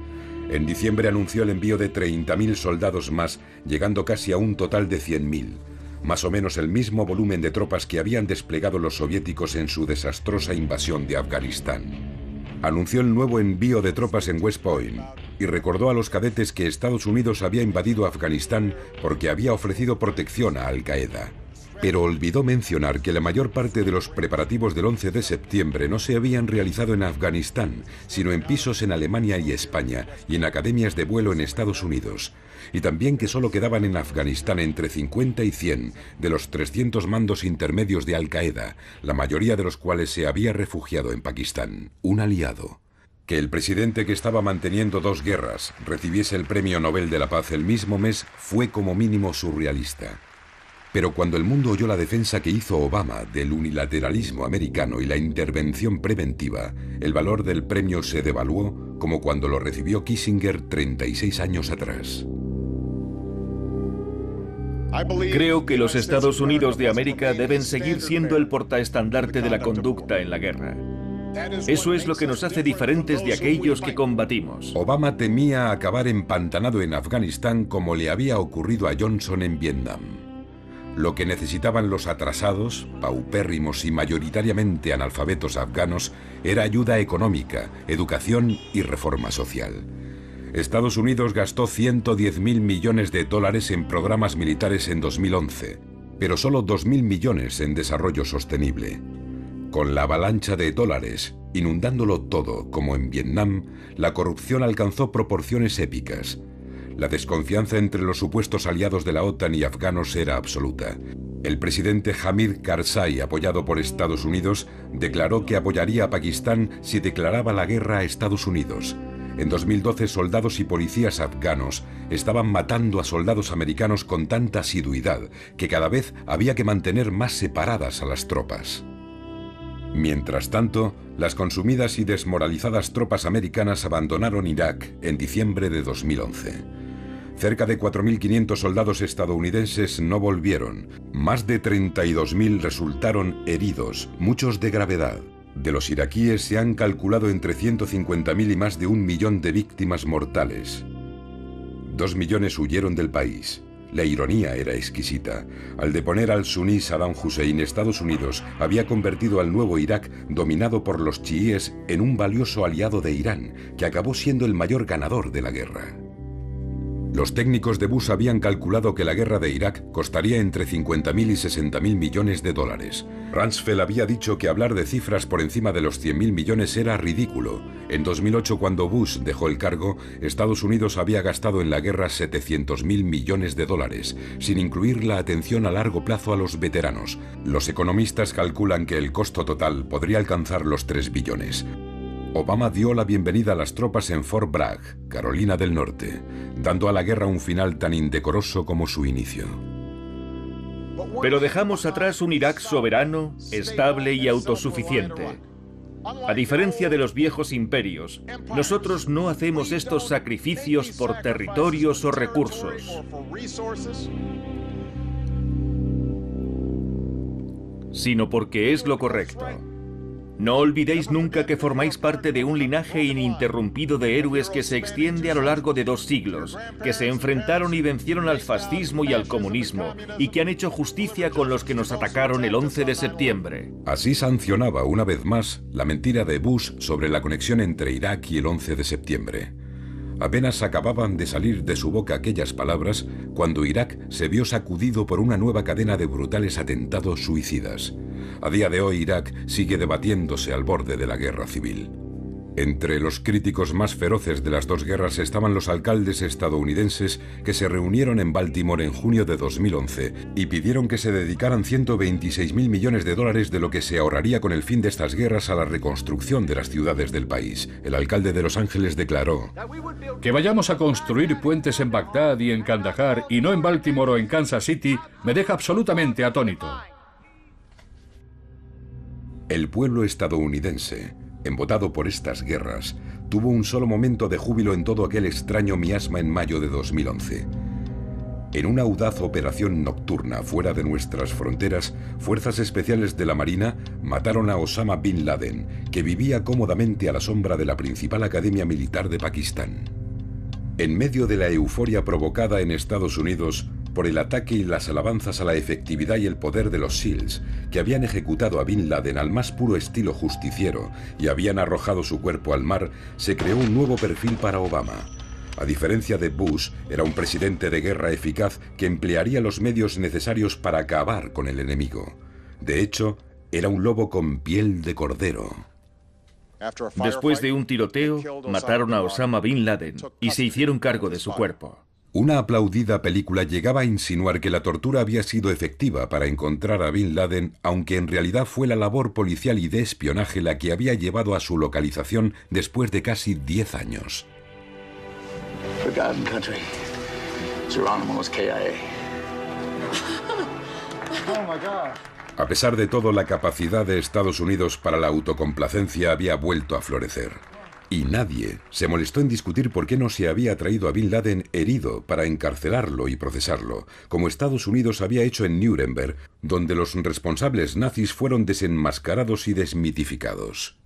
En diciembre anunció el envío de 30.000 soldados más, llegando casi a un total de 100.000. Más o menos el mismo volumen de tropas que habían desplegado los soviéticos en su desastrosa invasión de Afganistán. Anunció el nuevo envío de tropas en West Point y recordó a los cadetes que Estados Unidos había invadido Afganistán porque había ofrecido protección a Al Qaeda. Pero olvidó mencionar que la mayor parte de los preparativos del 11 de septiembre no se habían realizado en Afganistán, sino en pisos en Alemania y España y en academias de vuelo en Estados Unidos. Y también que solo quedaban en Afganistán entre 50 y 100 de los 300 mandos intermedios de Al-Qaeda, la mayoría de los cuales se había refugiado en Pakistán, un aliado. Que el presidente que estaba manteniendo 2 guerras recibiese el Premio Nobel de la Paz el mismo mes fue como mínimo surrealista. Pero cuando el mundo oyó la defensa que hizo Obama del unilateralismo americano y la intervención preventiva, el valor del premio se devaluó como cuando lo recibió Kissinger 36 años atrás. Creo que los Estados Unidos de América deben seguir siendo el portaestandarte de la conducta en la guerra. Eso es lo que nos hace diferentes de aquellos que combatimos. Obama temía acabar empantanado en Afganistán como le había ocurrido a Johnson en Vietnam. Lo que necesitaban los atrasados, paupérrimos y mayoritariamente analfabetos afganos era ayuda económica, educación y reforma social. Estados Unidos gastó 110.000 millones de dólares en programas militares en 2011, pero solo 2.000 millones en desarrollo sostenible. Con la avalancha de dólares, inundándolo todo, como en Vietnam, la corrupción alcanzó proporciones épicas. La desconfianza entre los supuestos aliados de la OTAN y afganos era absoluta. El presidente Hamid Karzai, apoyado por Estados Unidos, declaró que apoyaría a Pakistán si declaraba la guerra a Estados Unidos. En 2012, soldados y policías afganos estaban matando a soldados americanos con tanta asiduidad que cada vez había que mantener más separadas a las tropas. Mientras tanto, las consumidas y desmoralizadas tropas americanas abandonaron Irak en diciembre de 2011. Cerca de 4.500 soldados estadounidenses no volvieron. Más de 32.000 resultaron heridos, muchos de gravedad. De los iraquíes se han calculado entre 150.000 y más de 1 millón de víctimas mortales. 2 millones huyeron del país. La ironía era exquisita. Al deponer al suní Saddam Hussein, Estados Unidos había convertido al nuevo Irak, dominado por los chiíes, en un valioso aliado de Irán, que acabó siendo el mayor ganador de la guerra. Los técnicos de Bush habían calculado que la guerra de Irak costaría entre 50.000 y 60.000 millones de dólares. Rumsfeld había dicho que hablar de cifras por encima de los 100.000 millones era ridículo. En 2008, cuando Bush dejó el cargo, Estados Unidos había gastado en la guerra 700.000 millones de dólares, sin incluir la atención a largo plazo a los veteranos. Los economistas calculan que el costo total podría alcanzar los 3 billones. Obama dio la bienvenida a las tropas en Fort Bragg, Carolina del Norte, dando a la guerra un final tan indecoroso como su inicio. Pero dejamos atrás un Irak soberano, estable y autosuficiente. A diferencia de los viejos imperios, nosotros no hacemos estos sacrificios por territorios o recursos, sino porque es lo correcto. No olvidéis nunca que formáis parte de un linaje ininterrumpido de héroes que se extiende a lo largo de 2 siglos, que se enfrentaron y vencieron al fascismo y al comunismo, y que han hecho justicia con los que nos atacaron el 11 de septiembre. Así sancionaba una vez más la mentira de Bush sobre la conexión entre Irak y el 11 de septiembre. Apenas acababan de salir de su boca aquellas palabras cuando Irak se vio sacudido por una nueva cadena de brutales atentados suicidas. A día de hoy, Irak sigue debatiéndose al borde de la guerra civil. Entre los críticos más feroces de las 2 guerras estaban los alcaldes estadounidenses que se reunieron en Baltimore en junio de 2011 y pidieron que se dedicaran 126.000 millones de dólares de lo que se ahorraría con el fin de estas guerras a la reconstrucción de las ciudades del país. El alcalde de Los Ángeles declaró: que vayamos a construir puentes en Bagdad y en Kandahar y no en Baltimore o en Kansas City me deja absolutamente atónito. El pueblo estadounidense, embotado por estas guerras, tuvo un solo momento de júbilo en todo aquel extraño miasma en mayo de 2011. En una audaz operación nocturna fuera de nuestras fronteras, fuerzas especiales de la Marina mataron a Osama Bin Laden, que vivía cómodamente a la sombra de la principal academia militar de Pakistán. En medio de la euforia provocada en Estados Unidos por el ataque y las alabanzas a la efectividad y el poder de los SEALs, que habían ejecutado a Bin Laden al más puro estilo justiciero y habían arrojado su cuerpo al mar, se creó un nuevo perfil para Obama. A diferencia de Bush, era un presidente de guerra eficaz que emplearía los medios necesarios para acabar con el enemigo. De hecho, era un lobo con piel de cordero. Después de un tiroteo, mataron a Osama Bin Laden y se hicieron cargo de su cuerpo. Una aplaudida película llegaba a insinuar que la tortura había sido efectiva para encontrar a Bin Laden, aunque en realidad fue la labor policial y de espionaje la que había llevado a su localización después de casi 10 años. A pesar de todo, la capacidad de Estados Unidos para la autocomplacencia había vuelto a florecer. Y nadie se molestó en discutir por qué no se había traído a Bin Laden herido para encarcelarlo y procesarlo, como Estados Unidos había hecho en Nuremberg, donde los responsables nazis fueron desenmascarados y desmitificados.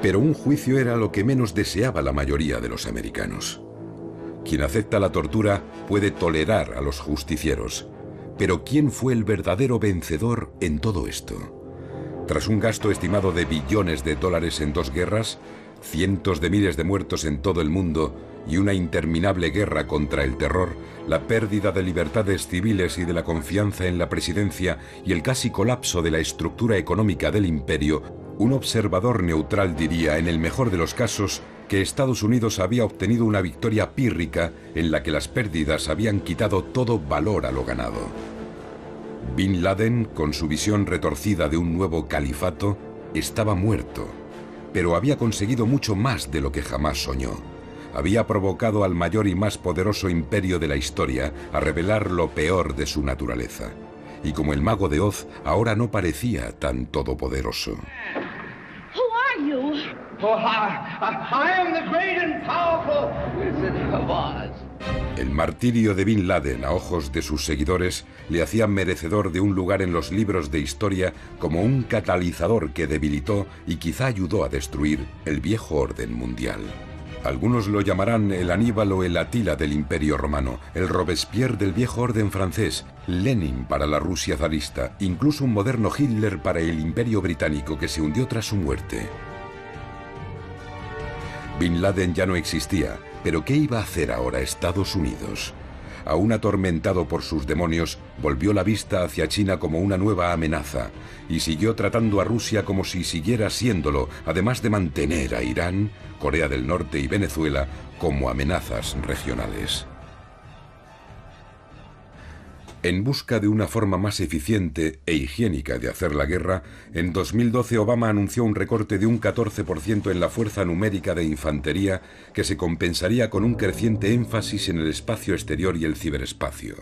Pero un juicio era lo que menos deseaba la mayoría de los americanos. Quien acepta la tortura puede tolerar a los justicieros. Pero ¿quién fue el verdadero vencedor en todo esto? Tras un gasto estimado de billones de dólares en 2 guerras, cientos de miles de muertos en todo el mundo y una interminable guerra contra el terror, la pérdida de libertades civiles y de la confianza en la presidencia y el casi colapso de la estructura económica del imperio, un observador neutral diría, en el mejor de los casos, que Estados Unidos había obtenido una victoria pírrica en la que las pérdidas habían quitado todo valor a lo ganado. Bin Laden, con su visión retorcida de un nuevo califato, estaba muerto, pero había conseguido mucho más de lo que jamás soñó. Había provocado al mayor y más poderoso imperio de la historia a revelar lo peor de su naturaleza. Y como el mago de Oz, ahora no parecía tan todopoderoso. Who are you? I am the great and powerful Wizard of Oz. El martirio de Bin Laden a ojos de sus seguidores le hacía merecedor de un lugar en los libros de historia como un catalizador que debilitó y quizá ayudó a destruir el viejo orden mundial. Algunos lo llamarán el Aníbal o el Atila del Imperio Romano, el Robespierre del viejo orden francés, Lenin para la Rusia zarista, incluso un moderno Hitler para el Imperio Británico que se hundió tras su muerte. Bin Laden ya no existía, pero ¿qué iba a hacer ahora Estados Unidos? Aún atormentado por sus demonios, volvió la vista hacia China como una nueva amenaza y siguió tratando a Rusia como si siguiera siéndolo, además de mantener a Irán, Corea del Norte y Venezuela como amenazas regionales. En busca de una forma más eficiente e higiénica de hacer la guerra, en 2012 Obama anunció un recorte de un 14% en la fuerza numérica de infantería que se compensaría con un creciente énfasis en el espacio exterior y el ciberespacio.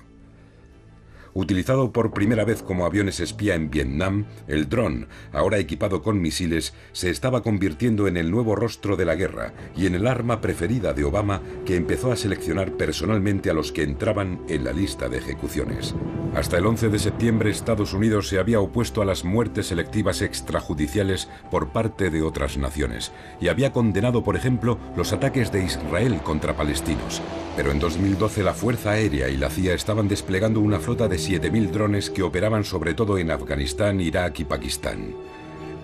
Utilizado por primera vez como aviones espía en Vietnam, el dron, ahora equipado con misiles, se estaba convirtiendo en el nuevo rostro de la guerra y en el arma preferida de Obama, que empezó a seleccionar personalmente a los que entraban en la lista de ejecuciones. Hasta el 11 de septiembre, Estados Unidos se había opuesto a las muertes selectivas extrajudiciales por parte de otras naciones y había condenado, por ejemplo, los ataques de Israel contra palestinos. Pero en 2012 la Fuerza Aérea y la CIA estaban desplegando una flota de 7.000 drones que operaban sobre todo en Afganistán, Irak y Pakistán.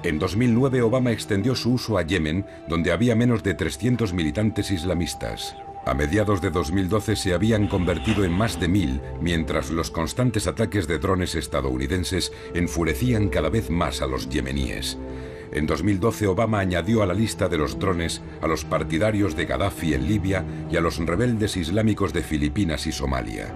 En 2009 Obama extendió su uso a Yemen, donde había menos de 300 militantes islamistas. A mediados de 2012 se habían convertido en más de 1.000, mientras los constantes ataques de drones estadounidenses enfurecían cada vez más a los yemeníes. En 2012 Obama añadió a la lista de los drones a los partidarios de Gaddafi en Libia y a los rebeldes islámicos de Filipinas y Somalia.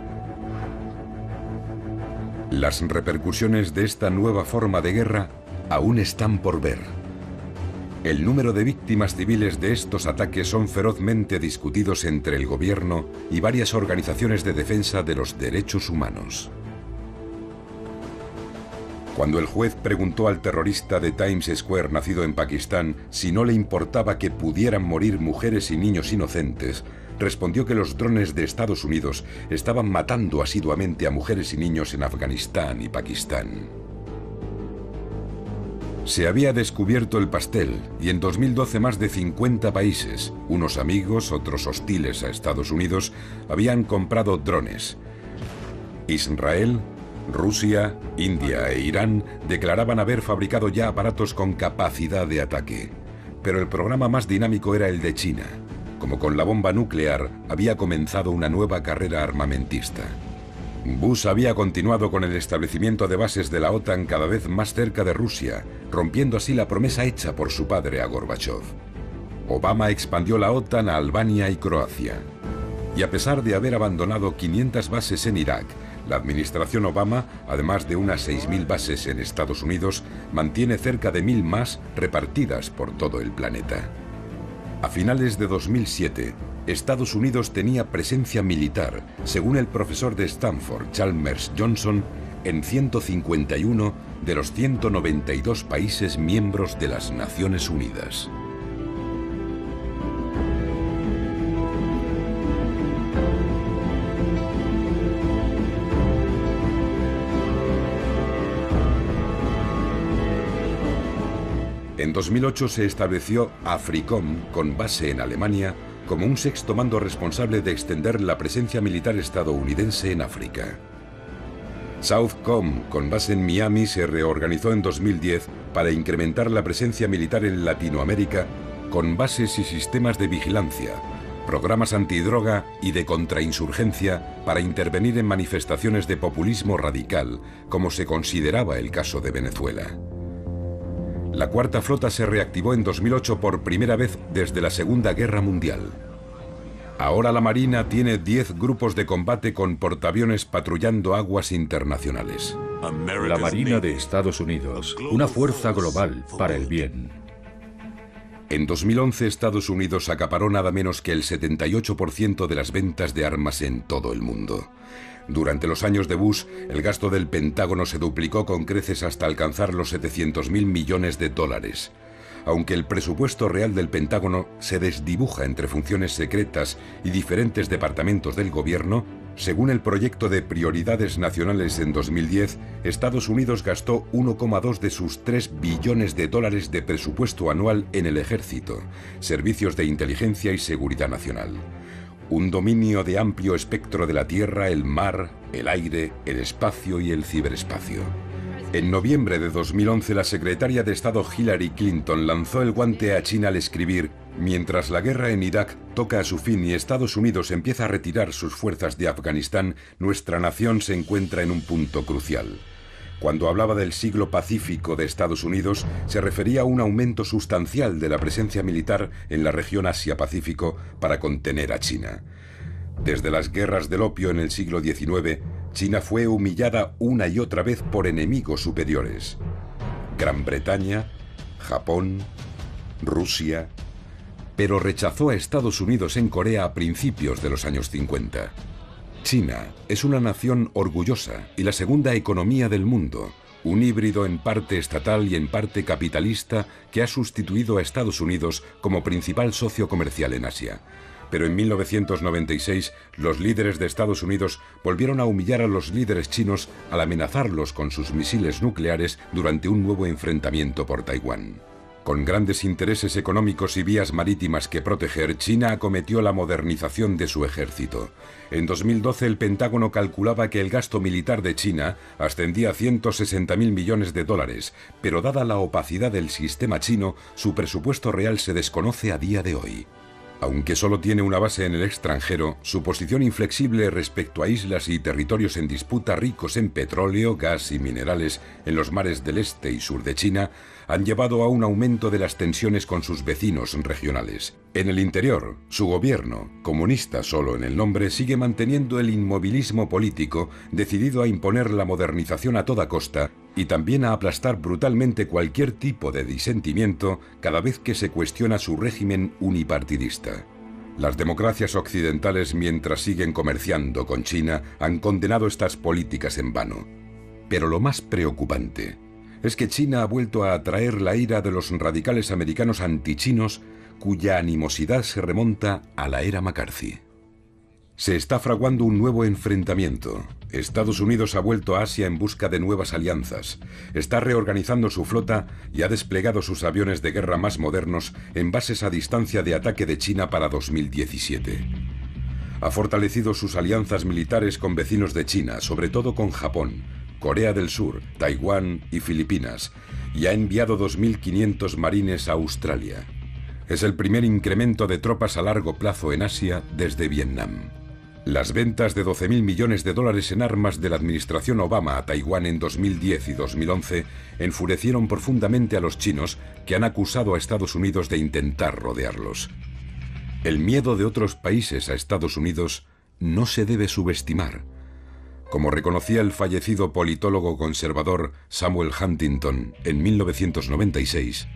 Las repercusiones de esta nueva forma de guerra aún están por ver. El número de víctimas civiles de estos ataques son ferozmente discutidos entre el gobierno y varias organizaciones de defensa de los derechos humanos. Cuando el juez preguntó al terrorista de Times Square nacido en Pakistán si no le importaba que pudieran morir mujeres y niños inocentes, respondió que los drones de Estados Unidos estaban matando asiduamente a mujeres y niños en Afganistán y Pakistán. Se había descubierto el pastel y en 2012 más de 50 países, unos amigos, otros hostiles a Estados Unidos, habían comprado drones. Israel, Rusia, India e Irán declaraban haber fabricado ya aparatos con capacidad de ataque. Pero el programa más dinámico era el de China. como con la bomba nuclear, había comenzado una nueva carrera armamentista. Bush había continuado con el establecimiento de bases de la OTAN cada vez más cerca de Rusia, rompiendo así la promesa hecha por su padre a Gorbachov. Obama expandió la OTAN a Albania y Croacia. Y a pesar de haber abandonado 500 bases en Irak, la administración Obama, además de unas 6.000 bases en Estados Unidos, mantiene cerca de 1.000 más repartidas por todo el planeta. A finales de 2007, Estados Unidos tenía presencia militar, según el profesor de Stanford, Chalmers Johnson, en 151 de los 192 países miembros de las Naciones Unidas. En 2008 se estableció AFRICOM, con base en Alemania, como un sexto mando responsable de extender la presencia militar estadounidense en África. SOUTHCOM, con base en Miami, se reorganizó en 2010 para incrementar la presencia militar en Latinoamérica con bases y sistemas de vigilancia, programas antidroga y de contrainsurgencia para intervenir en manifestaciones de populismo radical, como se consideraba el caso de Venezuela. La Cuarta Flota se reactivó en 2008 por primera vez desde la Segunda Guerra Mundial. Ahora la Marina tiene 10 grupos de combate con portaaviones patrullando aguas internacionales. La Marina de Estados Unidos, una fuerza global para el bien. En 2011 Estados Unidos acaparó nada menos que el 78% de las ventas de armas en todo el mundo. Durante los años de Bush, el gasto del Pentágono se duplicó con creces hasta alcanzar los 700.000 millones de dólares. Aunque el presupuesto real del Pentágono se desdibuja entre funciones secretas y diferentes departamentos del gobierno, según el proyecto de prioridades nacionales en 2010, Estados Unidos gastó 1,2 de sus 3 billones de dólares de presupuesto anual en el ejército, servicios de inteligencia y seguridad nacional. Un dominio de amplio espectro de la tierra, el mar, el aire, el espacio y el ciberespacio. En noviembre de 2011, la secretaria de Estado Hillary Clinton lanzó el guante a China al escribir: mientras la guerra en Irak toca a su fin y Estados Unidos empieza a retirar sus fuerzas de Afganistán, nuestra nación se encuentra en un punto crucial. Cuando hablaba del siglo pacífico de Estados Unidos, se refería a un aumento sustancial de la presencia militar en la región Asia-Pacífico para contener a China. Desde las guerras del opio en el siglo XIX, China fue humillada una y otra vez por enemigos superiores. Gran Bretaña, Japón, Rusia, pero rechazó a Estados Unidos en Corea a principios de los años 50. China es una nación orgullosa y la segunda economía del mundo, un híbrido en parte estatal y en parte capitalista que ha sustituido a Estados Unidos como principal socio comercial en Asia. Pero en 1996, los líderes de Estados Unidos volvieron a humillar a los líderes chinos al amenazarlos con sus misiles nucleares durante un nuevo enfrentamiento por Taiwán. Con grandes intereses económicos y vías marítimas que proteger, China acometió la modernización de su ejército. En 2012 el Pentágono calculaba que el gasto militar de China ascendía a 160.000 millones de dólares, pero dada la opacidad del sistema chino, su presupuesto real se desconoce a día de hoy. Aunque solo tiene una base en el extranjero, su posición inflexible respecto a islas y territorios en disputa ricos en petróleo, gas y minerales en los mares del este y sur de China han llevado a un aumento de las tensiones con sus vecinos regionales. En el interior, su gobierno, comunista solo en el nombre, sigue manteniendo el inmovilismo político, decidido a imponer la modernización a toda costa y también a aplastar brutalmente cualquier tipo de disentimiento cada vez que se cuestiona su régimen unipartidista. Las democracias occidentales, mientras siguen comerciando con China, han condenado estas políticas en vano. Pero lo más preocupante es que China ha vuelto a atraer la ira de los radicales americanos antichinos, cuya animosidad se remonta a la era McCarthy. Se está fraguando un nuevo enfrentamiento. Estados Unidos ha vuelto a Asia en busca de nuevas alianzas, está reorganizando su flota y ha desplegado sus aviones de guerra más modernos en bases a distancia de ataque de China para 2017. Ha fortalecido sus alianzas militares con vecinos de China, sobre todo con Japón, Corea del Sur, Taiwán y Filipinas, y ha enviado 2.500 marines a Australia. Es el primer incremento de tropas a largo plazo en Asia desde Vietnam. Las ventas de 12.000 millones de dólares en armas de la administración Obama a Taiwán en 2010 y 2011 enfurecieron profundamente a los chinos, que han acusado a Estados Unidos de intentar rodearlos. El miedo de otros países a Estados Unidos no se debe subestimar. Como reconocía el fallecido politólogo conservador Samuel Huntington en 1996,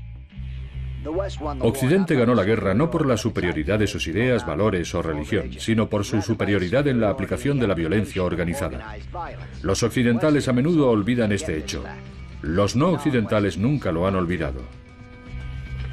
Occidente ganó la guerra no por la superioridad de sus ideas, valores o religión, sino por su superioridad en la aplicación de la violencia organizada. Los occidentales a menudo olvidan este hecho. Los no occidentales nunca lo han olvidado.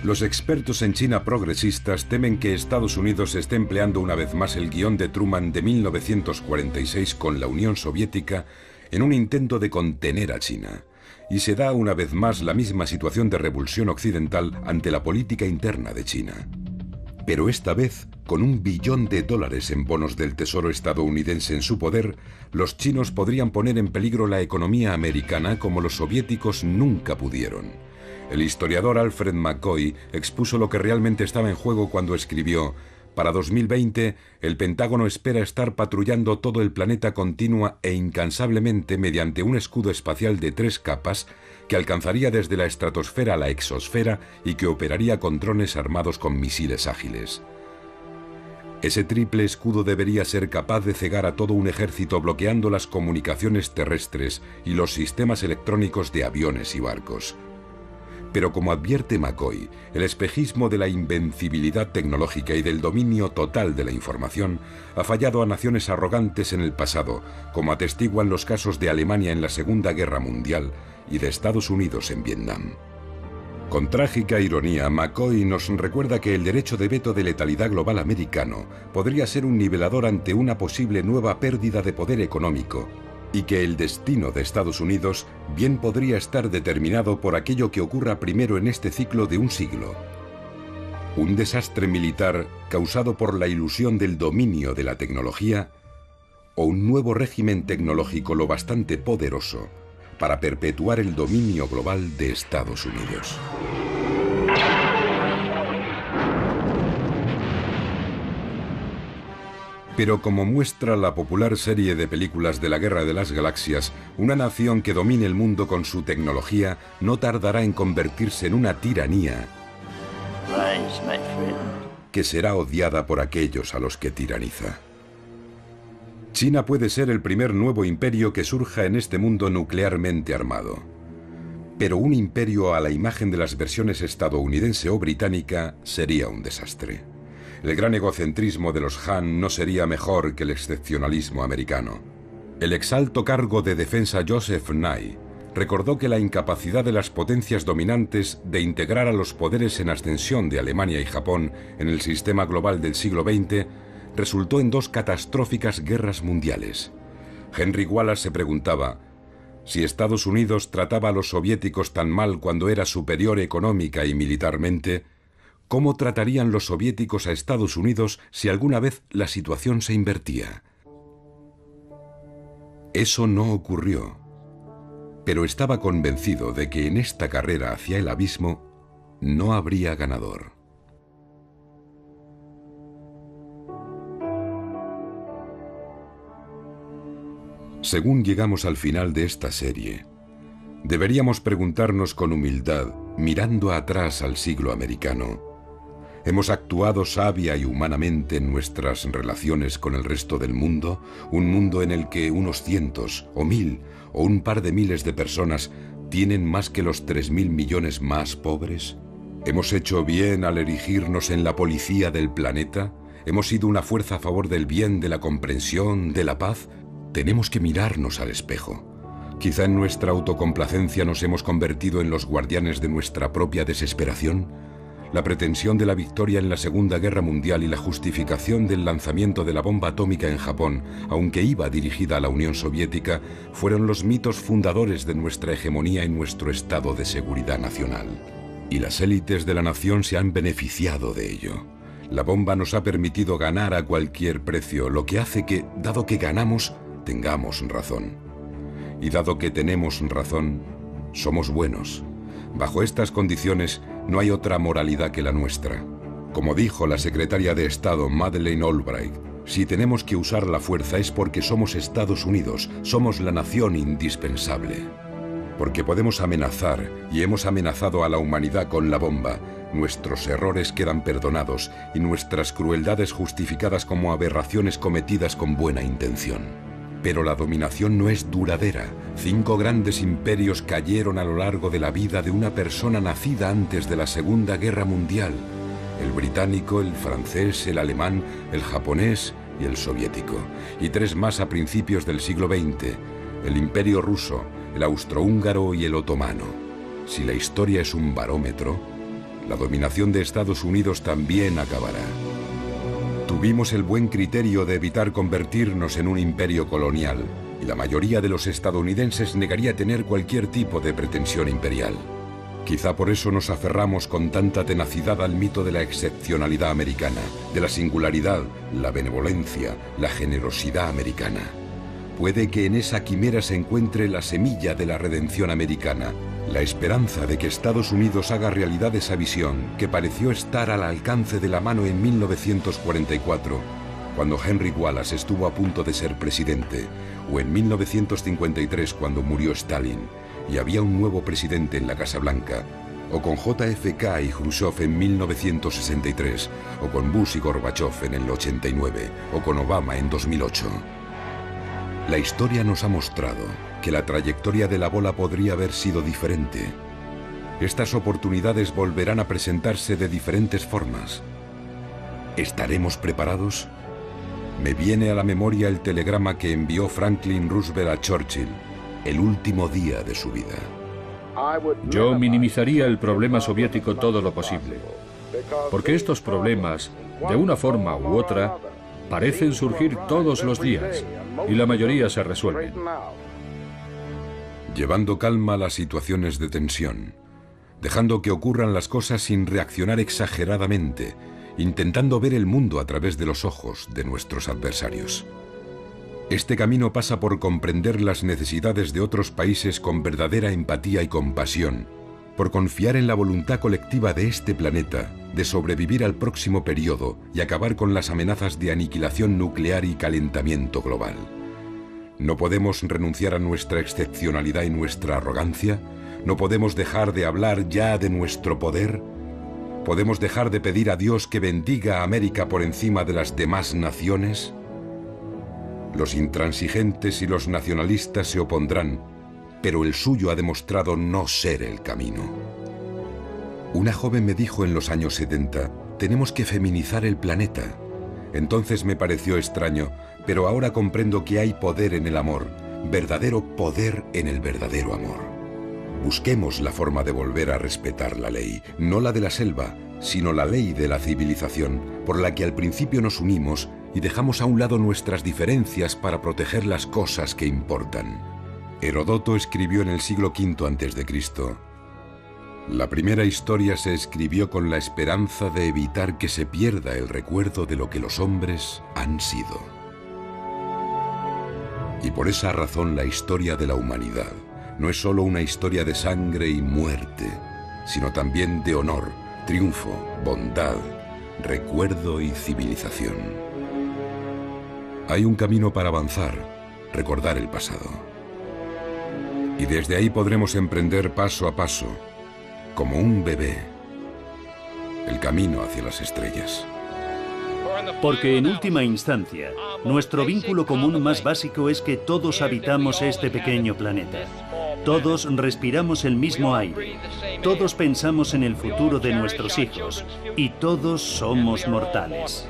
Los expertos en China progresistas temen que Estados Unidos esté empleando una vez más el guión de Truman de 1946 con la Unión Soviética en un intento de contener a China. Y se da una vez más la misma situación de revulsión occidental ante la política interna de China. Pero esta vez, con $1 billón en bonos del Tesoro estadounidense en su poder, los chinos podrían poner en peligro la economía americana como los soviéticos nunca pudieron. El historiador Alfred McCoy expuso lo que realmente estaba en juego cuando escribió: para 2020, el Pentágono espera estar patrullando todo el planeta continua e incansablemente mediante un escudo espacial de 3 capas que alcanzaría desde la estratosfera a la exosfera y que operaría con drones armados con misiles ágiles. Ese triple escudo debería ser capaz de cegar a todo un ejército bloqueando las comunicaciones terrestres y los sistemas electrónicos de aviones y barcos. Pero como advierte McCoy, el espejismo de la invencibilidad tecnológica y del dominio total de la información ha fallado a naciones arrogantes en el pasado, como atestiguan los casos de Alemania en la Segunda Guerra Mundial y de Estados Unidos en Vietnam. Con trágica ironía, McCoy nos recuerda que el derecho de veto de letalidad global americano podría ser un nivelador ante una posible nueva pérdida de poder económico, y que el destino de Estados Unidos bien podría estar determinado por aquello que ocurra primero en este ciclo de un siglo. Un desastre militar causado por la ilusión del dominio de la tecnología, o un nuevo régimen tecnológico lo bastante poderoso para perpetuar el dominio global de Estados Unidos. Pero como muestra la popular serie de películas de la Guerra de las Galaxias, una nación que domine el mundo con su tecnología no tardará en convertirse en una tiranía que será odiada por aquellos a los que tiraniza. China puede ser el primer nuevo imperio que surja en este mundo nuclearmente armado. Pero un imperio a la imagen de las versiones estadounidense o británica sería un desastre. El gran egocentrismo de los Han no sería mejor que el excepcionalismo americano. El exalto cargo de defensa Joseph Nye recordó que la incapacidad de las potencias dominantes de integrar a los poderes en ascensión de Alemania y Japón en el sistema global del siglo XX resultó en 2 catastróficas guerras mundiales. Henry Wallace se preguntaba: si Estados Unidos trataba a los soviéticos tan mal cuando era superior económica y militarmente, ¿cómo tratarían los soviéticos a Estados Unidos si alguna vez la situación se invertía? Eso no ocurrió, pero estaba convencido de que en esta carrera hacia el abismo no habría ganador. Según llegamos al final de esta serie, deberíamos preguntarnos con humildad, mirando atrás al siglo americano: ¿hemos actuado sabia y humanamente en nuestras relaciones con el resto del mundo? Un mundo en el que unos cientos, o 1000, o un par de miles de personas tienen más que los 3.000 millones más pobres. ¿Hemos hecho bien al erigirnos en la policía del planeta? ¿Hemos sido una fuerza a favor del bien, de la comprensión, de la paz? Tenemos que mirarnos al espejo. Quizá en nuestra autocomplacencia nos hemos convertido en los guardianes de nuestra propia desesperación. La pretensión de la victoria en la Segunda Guerra Mundial y la justificación del lanzamiento de la bomba atómica en Japón, aunque iba dirigida a la Unión Soviética, fueron los mitos fundadores de nuestra hegemonía y nuestro estado de seguridad nacional. Y las élites de la nación se han beneficiado de ello. La bomba nos ha permitido ganar a cualquier precio, lo que hace que, dado que ganamos, tengamos razón. Y dado que tenemos razón, somos buenos. Bajo estas condiciones, no hay otra moralidad que la nuestra. Como dijo la secretaria de Estado Madeleine Albright, si tenemos que usar la fuerza es porque somos Estados Unidos, somos la nación indispensable. Porque podemos amenazar, y hemos amenazado a la humanidad con la bomba, nuestros errores quedan perdonados y nuestras crueldades justificadas como aberraciones cometidas con buena intención. Pero la dominación no es duradera. 5 grandes imperios cayeron a lo largo de la vida de una persona nacida antes de la Segunda Guerra Mundial. El británico, el francés, el alemán, el japonés y el soviético. Y 3 más a principios del siglo XX, el imperio ruso, el austrohúngaro y el otomano. Si la historia es un barómetro, la dominación de Estados Unidos también acabará. Tuvimos el buen criterio de evitar convertirnos en un imperio colonial, y la mayoría de los estadounidenses negaría tener cualquier tipo de pretensión imperial. Quizá por eso nos aferramos con tanta tenacidad al mito de la excepcionalidad americana, de la singularidad, la benevolencia, la generosidad americana. Puede que en esa quimera se encuentre la semilla de la redención americana, la esperanza de que Estados Unidos haga realidad esa visión que pareció estar al alcance de la mano en 1944, cuando Henry Wallace estuvo a punto de ser presidente, o en 1953 cuando murió Stalin y había un nuevo presidente en la Casa Blanca, o con JFK y Khrushchev en 1963, o con Bush y Gorbachev en el 89, o con Obama en 2008. La historia nos ha mostrado que la trayectoria de la bola podría haber sido diferente. Estas oportunidades volverán a presentarse de diferentes formas. ¿Estaremos preparados? Me viene a la memoria el telegrama que envió Franklin Roosevelt a Churchill el último día de su vida. Yo minimizaría el problema soviético todo lo posible, porque estos problemas, de una forma u otra, parecen surgir todos los días, y la mayoría se resuelven. Llevando calma a las situaciones de tensión, dejando que ocurran las cosas sin reaccionar exageradamente, intentando ver el mundo a través de los ojos de nuestros adversarios. Este camino pasa por comprender las necesidades de otros países con verdadera empatía y compasión, por confiar en la voluntad colectiva de este planeta de sobrevivir al próximo periodo y acabar con las amenazas de aniquilación nuclear y calentamiento global. No podemos renunciar a nuestra excepcionalidad y nuestra arrogancia. No podemos dejar de hablar ya de nuestro poder. ¿Podemos dejar de pedir a Dios que bendiga a América por encima de las demás naciones? Los intransigentes y los nacionalistas se opondrán, pero el suyo ha demostrado no ser el camino. Una joven me dijo en los años 70, tenemos que feminizar el planeta. Entonces me pareció extraño, pero ahora comprendo que hay poder en el amor, verdadero poder en el verdadero amor. Busquemos la forma de volver a respetar la ley, no la de la selva, sino la ley de la civilización, por la que al principio nos unimos y dejamos a un lado nuestras diferencias para proteger las cosas que importan. Heródoto escribió en el siglo V a.C., la primera historia se escribió con la esperanza de evitar que se pierda el recuerdo de lo que los hombres han sido. Y por esa razón la historia de la humanidad no es solo una historia de sangre y muerte, sino también de honor, triunfo, bondad, recuerdo y civilización. Hay un camino para avanzar, recordar el pasado. Y desde ahí podremos emprender paso a paso, como un bebé, el camino hacia las estrellas. Porque en última instancia, nuestro vínculo común más básico es que todos habitamos este pequeño planeta. Todos respiramos el mismo aire. Todos pensamos en el futuro de nuestros hijos. Y todos somos mortales.